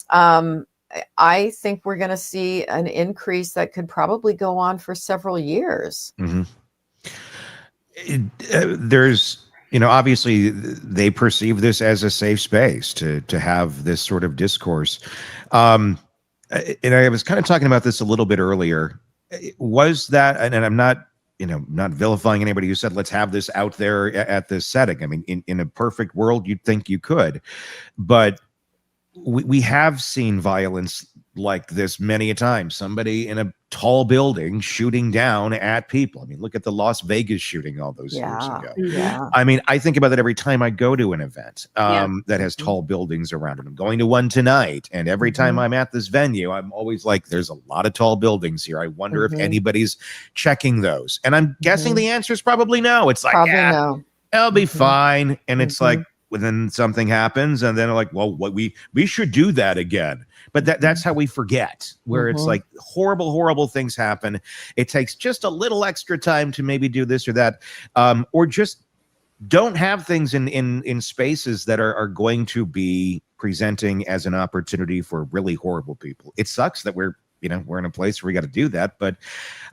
I think we're going to see an increase that could probably go on for several years. There's obviously they perceive this as a safe space to have this sort of discourse. And I was kind of talking about this a little bit earlier. Was that, and I'm not vilifying anybody who said, let's have this out there at this setting. In a perfect world, you'd think you could, but we have seen violence like this many a time. Somebody in a tall building shooting down at people. Look at the Las Vegas shooting all those years ago. Yeah. I think about that every time I go to an event that has tall buildings around it. I'm going to one tonight, and every time I'm at this venue, I'm always like, there's a lot of tall buildings here. I wonder if anybody's checking those. And I'm guessing the answer is probably no. It's like, probably no. I'll be fine. And it's like, well, then something happens, and then like, well, what we should do that again. But that's how we forget, where it's like horrible things happen. It takes just a little extra time to maybe do this or that, or just don't have things in spaces that are going to be presenting as an opportunity for really horrible people. It sucks that we're in a place where we got to do that, but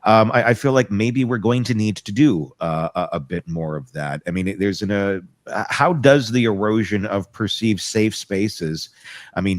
I feel like maybe we're going to need to do a bit more of that. I mean, how does the erosion of perceived safe spaces,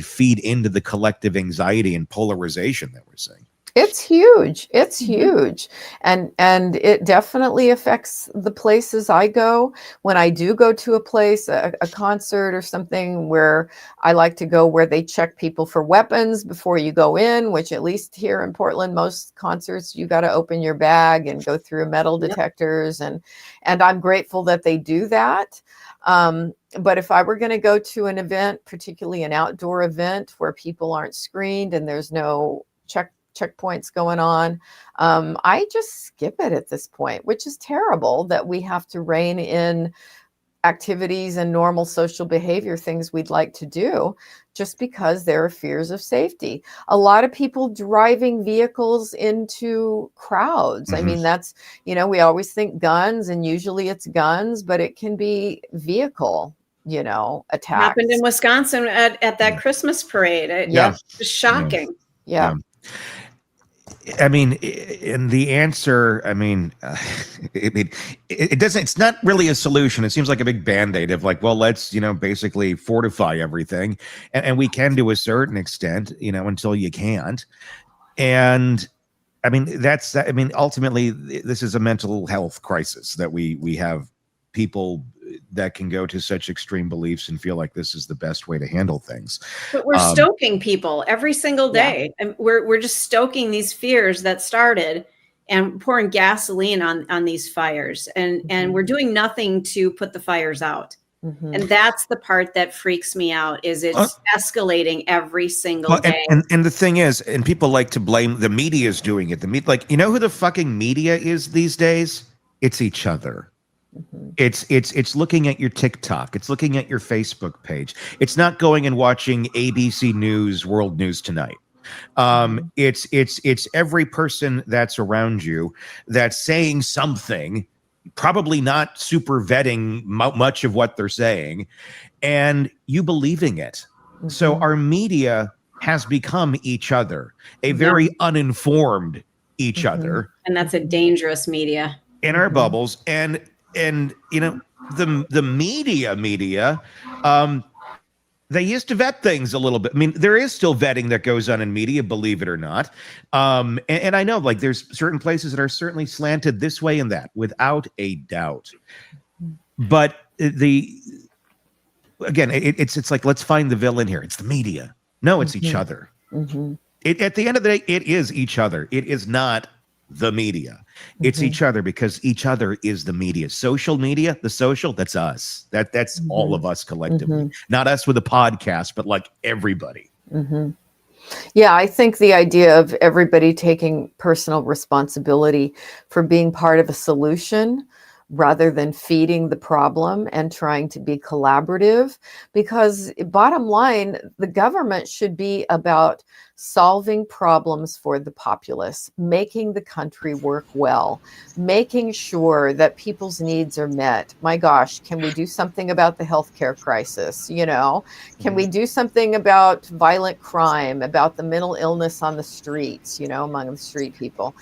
feed into the collective anxiety and polarization that we're seeing? It's huge. It's huge. And it definitely affects the places I go. When I do go to a place, a concert or something, where I like to go where they check people for weapons before you go in, which at least here in Portland, most concerts, you got to open your bag and go through metal detectors. And I'm grateful that they do that. But if I were going to go to an event, particularly an outdoor event where people aren't screened and there's no checkpoints going on, I just skip it at this point, which is terrible that we have to rein in activities and normal social behavior, things we'd like to do, just because there are fears of safety. A lot of people driving vehicles into crowds. I mean, that's, we always think guns, and usually it's guns, but it can be vehicle, attacks. Happened in Wisconsin at that Christmas parade. It was shocking. Yeah. And the answer, it doesn't, it's not really a solution. It seems like a big Band-Aid of like, well, let's, basically fortify everything. And we can to a certain extent, until you can't. And ultimately this is a mental health crisis that we have people that can go to such extreme beliefs and feel like this is the best way to handle things. But we're stoking people every single day. And we're just stoking these fears that started and pouring gasoline on these fires. And we're doing nothing to put the fires out. And that's the part that freaks me out, is it's escalating every single day. And the thing is, and people like to blame the media is doing it. Who the fucking media is these days? It's each other. It's looking at your TikTok. It's looking at your Facebook page. It's not going and watching ABC News, World News Tonight. It's every person that's around you that's saying something, probably not super vetting much of what they're saying, and you believing it. So our media has become each other, a very uninformed each other. And that's a dangerous media. In our bubbles. And the media, they used to vet things a little bit. There is still vetting that goes on in media, believe it or not. And I know, like, there's certain places that are certainly slanted this way and that, without a doubt. But it's like, let's find the villain here. It's the media. No, it's each other. At the end of the day, it is each other. It is not the media. It's each other, because each other is the media. Social media, the social, that's us. That's all of us collectively. Not us with a podcast, but like everybody. Yeah, I think the idea of everybody taking personal responsibility for being part of a solution rather than feeding the problem and trying to be collaborative, because bottom line, the government should be about solving problems for the populace, making the country work well, making sure that people's needs are met. My gosh, can we do something about the healthcare crisis? Can we do something about violent crime, about the mental illness on the streets, among the street people?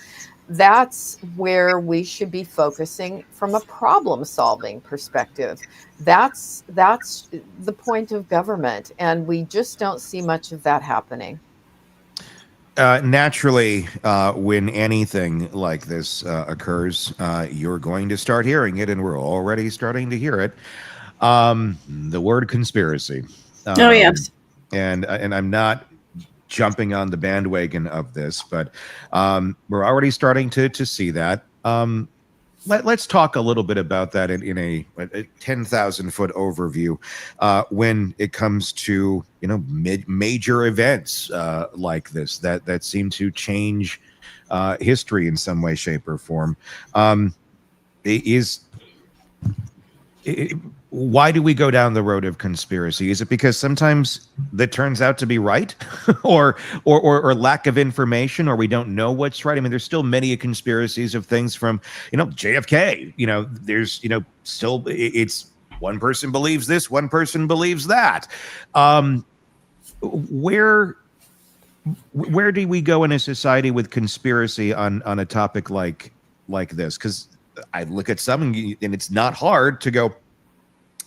That's where we should be focusing from a problem-solving perspective. That's the point of government, and we just don't see much of that happening. Naturally, when anything like this occurs, you're going to start hearing it, and we're already starting to hear it. The word conspiracy. Yes. And I'm not jumping on the bandwagon of this, but we're already starting to see that. Let's talk a little bit about that in a 10,000-foot overview when it comes to major events like this that seem to change is why do we go down the road of conspiracy? Is it because sometimes that turns out to be right, or lack of information, or we don't know what's right? I mean, there's still many conspiracies of things from, JFK. There's, still it's one person believes this, one person believes that. Where do we go in a society with conspiracy on a topic like this? Because I look at some and it's not hard to go,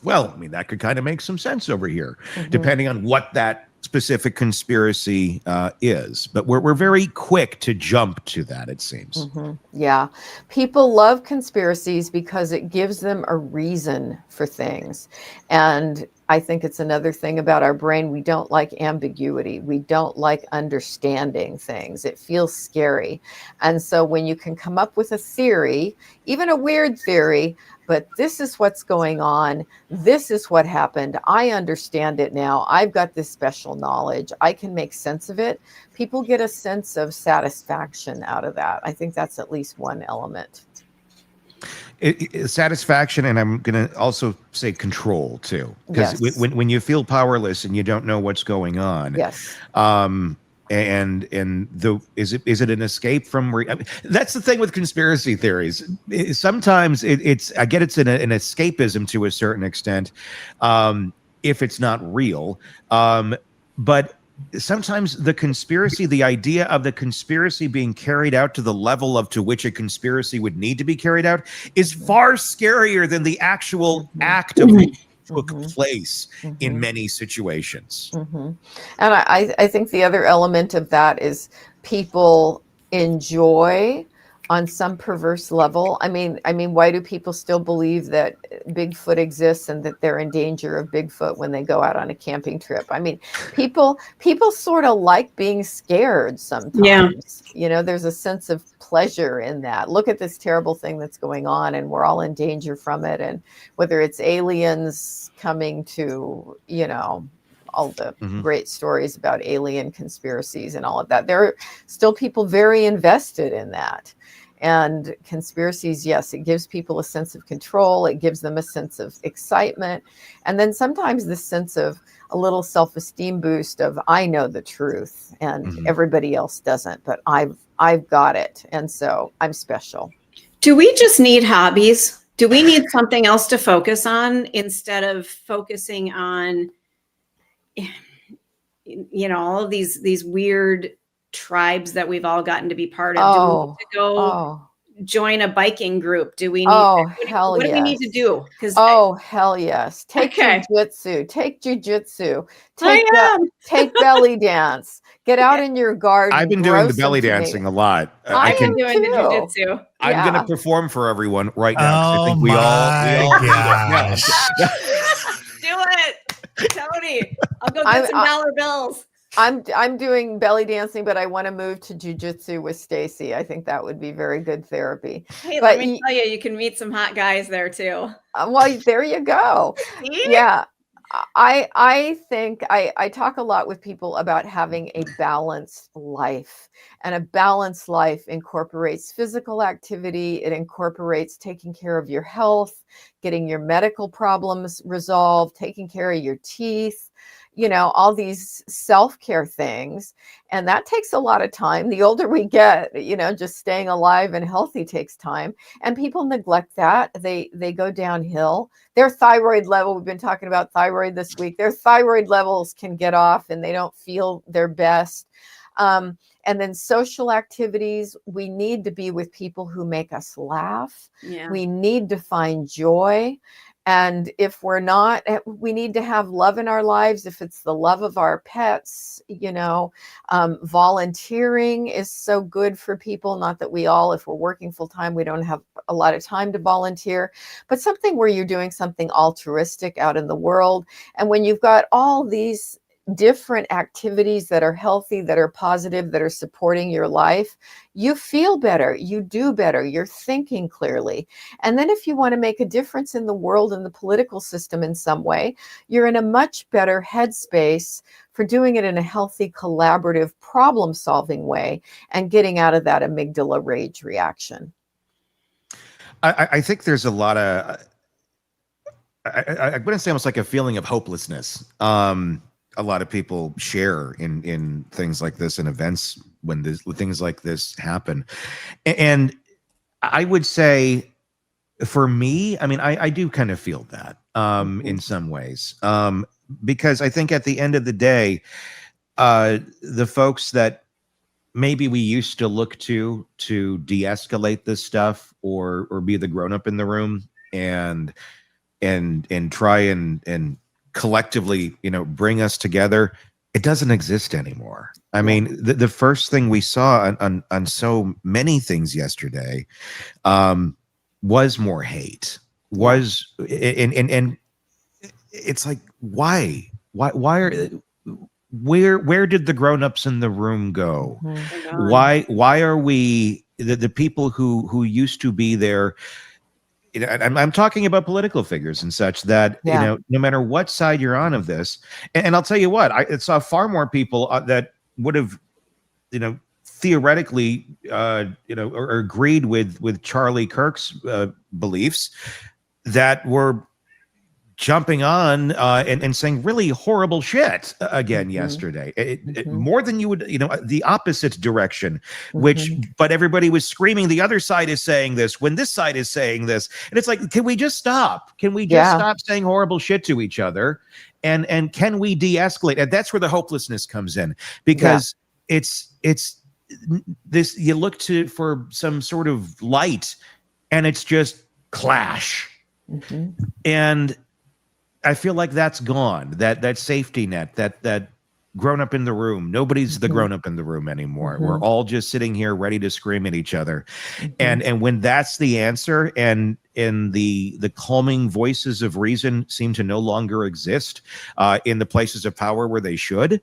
well, I mean, that could kind of make some sense over here, depending on what that specific conspiracy is. But we're very quick to jump to that, it seems. Yeah. People love conspiracies because it gives them a reason for things. And I think it's another thing about our brain. We don't like ambiguity. We don't like understanding things. It feels scary. And so when you can come up with a theory, even a weird theory, but this is what's going on, this is what happened, I understand it now, I've got this special knowledge, I can make sense of it, people get a sense of satisfaction out of that. I think that's at least one element. Satisfaction, and I'm going to also say control too, because when you feel powerless and you don't know what's going on, is it an escape from? That's the thing with conspiracy theories. Sometimes it's I get it's an escapism to a certain extent, if it's not real, but sometimes the idea of the conspiracy being carried out to the level to which a conspiracy would need to be carried out is far scarier than the actual act of it took place in many situations. And I think the other element of that is people enjoy on some perverse level. I mean, why do people still believe that Bigfoot exists and that they're in danger of Bigfoot when they go out on a camping trip? I mean, people sort of like being scared sometimes. Yeah. There's a sense of pleasure in that. Look at this terrible thing that's going on and we're all in danger from it. And whether it's aliens coming to, all the great stories about alien conspiracies and all of that, there are still people very invested in that. And conspiracies, yes, it gives people a sense of control. It gives them a sense of excitement. And then sometimes this sense of a little self-esteem boost of, I know the truth and everybody else doesn't, but I've got it. And so I'm special. Do we just need hobbies? Do we need something else to focus on instead of focusing on, all of these weird tribes that we've all gotten to be part of? Do we need to go join a biking group? Do we need what do we need to do? Hell yes. Take jujitsu. Take belly dance. Get out in your garden. I've been doing the belly dancing a lot. I am doing the jujitsu. I'm going to perform for everyone right now. Oh, I think we all do it, Tony. I'll go get some dollar bills. I'm doing belly dancing, but I want to move to jujitsu with Stacy. I think that would be very good therapy. Hey, let me tell you, you can meet some hot guys there too. Well, there you go. Yeah. I think I talk a lot with people about having a balanced life, and a balanced life incorporates physical activity. It incorporates taking care of your health, getting your medical problems resolved, taking care of your teeth, all these self-care things. And that takes a lot of time. The older we get, just staying alive and healthy takes time. And people neglect that. They go downhill. Their thyroid level, we've been talking about thyroid this week, their thyroid levels can get off and they don't feel their best. And then social activities, we need to be with people who make us laugh. Yeah. We need to find joy. And if we're not, we need to have love in our lives. If it's the love of our pets, volunteering is so good for people. Not that if we're working full time, we don't have a lot of time to volunteer, but something where you're doing something altruistic out in the world. And when you've got all these different activities that are healthy, that are positive, that are supporting your life, you feel better, you do better, you're thinking clearly. And then if you want to make a difference in the world and the political system in some way, you're in a much better headspace for doing it in a healthy, collaborative, problem-solving way and getting out of that amygdala rage reaction. I think there's a lot of I wouldn't say almost like a feeling of hopelessness. A lot of people share in things like this and events when things like this happen. And I would say for me, I mean, I do kind of feel that in some ways, because I think at the end of the day, the folks that maybe we used to look to de-escalate this stuff or be the grown-up in the room and try and collectively, bring us together, it doesn't exist anymore. I mean, the first thing we saw on so many things yesterday was more hate. And it's like, why are where did the grown-ups in the room go? Why are we the people who used to be there? I'm talking about political figures and such that, no matter what side you're on of this, and I'll tell you what, I saw far more people that would have, theoretically, or agreed with Charlie Kirk's beliefs that were jumping on and saying really horrible shit again yesterday. More than you would, the opposite direction, but everybody was screaming the other side is saying this when this side is saying this. And it's like, can we just stop? Can we just stop saying horrible shit to each other? And can we de-escalate? And that's where the hopelessness comes in, because it's this, you look for some sort of light and it's just clash. And I feel like that's gone. That safety net, that grown up in the room. Nobody's the grown up in the room anymore. We're all just sitting here ready to scream at each other. And when that's the answer, and the calming voices of reason seem to no longer exist in the places of power where they should,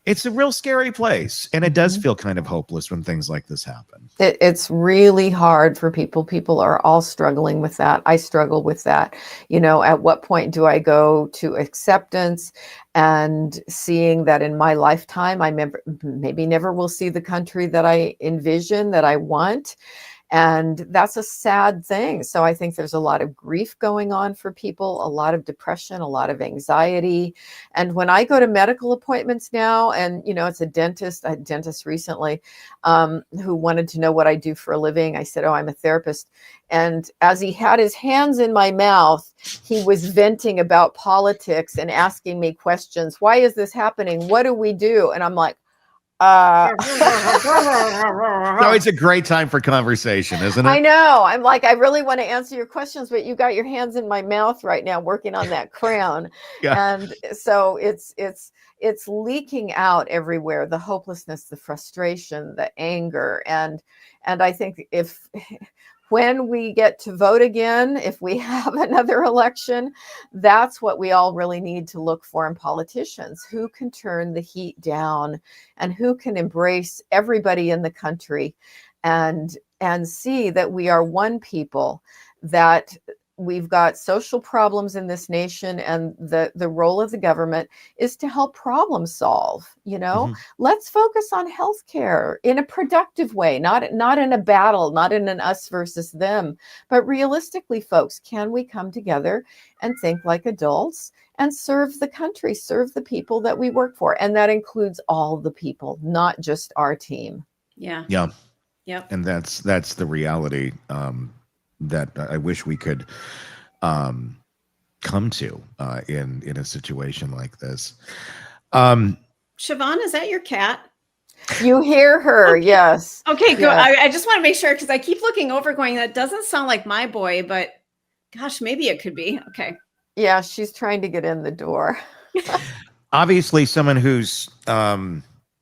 it's a real scary place. And it does feel kind of hopeless when things like this happen. It's really hard for people. People are all struggling with that. I struggle with that. At what point do I go to acceptance and seeing that in my lifetime, I maybe never will see the country that I envision, that I want. And that's a sad thing. So I think there's a lot of grief going on for people, a lot of depression, a lot of anxiety. And when I go to medical appointments now, and, it's a dentist recently who wanted to know what I do for a living. I said, I'm a therapist. And as he had his hands in my mouth, he was venting about politics and asking me questions. Why is this happening? What do we do? And I'm like, No, it's a great time for conversation, isn't it? I know. I'm like, I really want to answer your questions, but you got your hands in my mouth right now working on that crown. And so it's leaking out everywhere, the hopelessness, the frustration, the anger. And I think when we get to vote again, if we have another election, that's what we all really need to look for in politicians. Who can turn the heat down and who can embrace everybody in the country and see that we are one people, that we've got social problems in this nation, and the role of the government is to help problem solve. Let's focus on healthcare in a productive way, not in a battle, not in an us versus them, but realistically, folks, can we come together and think like adults and serve the country, serve the people that we work for? And that includes all the people, not just our team. Yeah. And that's the reality that I wish we could come to in a situation like this. Shavaun, is that your cat? You hear her, okay. Yes. Okay, good. Yes. I just want to make sure, because I keep looking over going, that doesn't sound like my boy, but gosh, maybe it could be. Okay. Yeah, she's trying to get in the door. Obviously, someone who's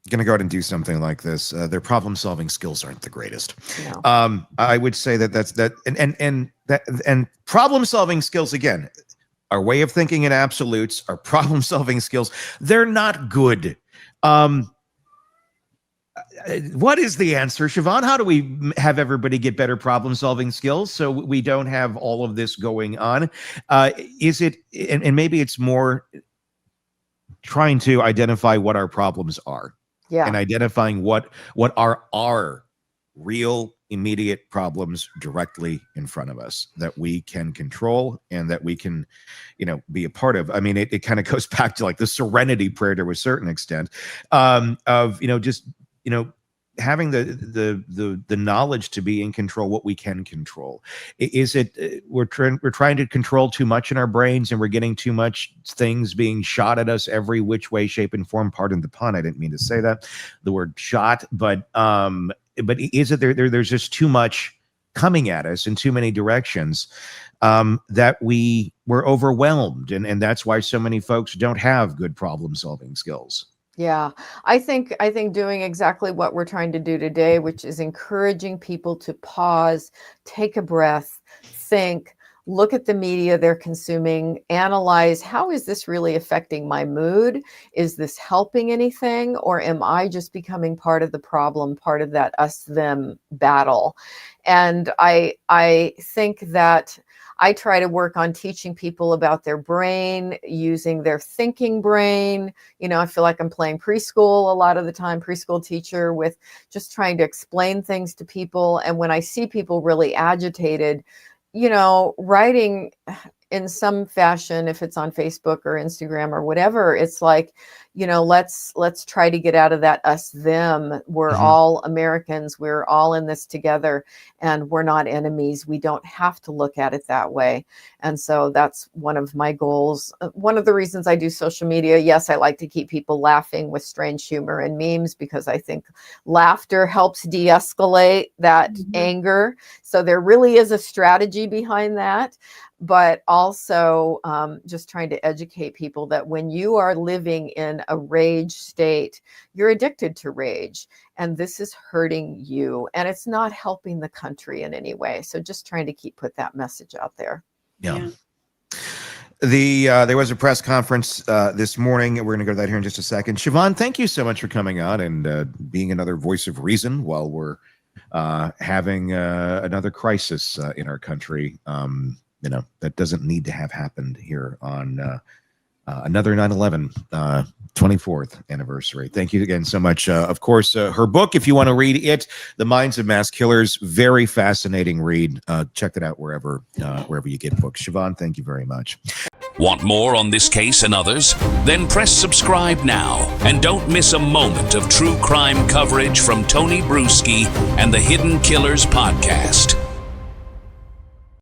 going to go out and do something like this, their problem-solving skills aren't the greatest. No. I would say and problem-solving skills, again, our way of thinking in absolutes, our problem-solving skills, they're not good. What is the answer, Shavaun? How do we have everybody get better problem-solving skills so we don't have all of this going on? Is it, and maybe it's more trying to identify what our problems are. And identifying what are our real immediate problems directly in front of us that we can control and that we can, be a part of. I mean, it kind of goes back to like the serenity prayer to a certain extent, of, just, having the knowledge to be in control what we can control. Is it we're trying to control too much in our brains, and we're getting too much things being shot at us every which way, shape, and form? Pardon the pun, I didn't mean to say that, the word shot, but is it there's just too much coming at us in too many directions, that we're overwhelmed, and that's why so many folks don't have good problem solving skills? Yeah, I think doing exactly what we're trying to do today, which is encouraging people to pause, take a breath, think, look at the media they're consuming, analyze, how is this really affecting my mood? Is this helping anything? Or am I just becoming part of the problem, part of that us-them battle? And I think that I try to work on teaching people about their brain, using their thinking brain. I feel like I'm playing preschool a lot of the time, preschool teacher, with just trying to explain things to people. And when I see people really agitated, writing in some fashion, if it's on Facebook or Instagram or whatever, it's like, let's try to get out of that us them. We're all Americans. We're all in this together, and we're not enemies. We don't have to look at it that way. And so that's one of my goals. One of the reasons I do social media, yes, I like to keep people laughing with strange humor and memes, because I think laughter helps de-escalate that anger. So there really is a strategy behind that. But also just trying to educate people that when you are living in a rage state, you're addicted to rage, and this is hurting you, and it's not helping the country in any way. So just trying to put that message out there. Yeah. There was a press conference this morning. We're going to go to that here in just a second. Shavaun, thank you so much for coming on and being another voice of reason while we're having another crisis in our country. That doesn't need to have happened here on another 9/11 24th anniversary. Thank you again so much. Of course, her book, if you want to read it, The Minds of Mass Killers, very fascinating read. Check that out wherever you get books. Shavaun, thank you very much. Want more on this case and others? Then press subscribe now and don't miss a moment of true crime coverage from Tony Brueski and the Hidden Killers podcast.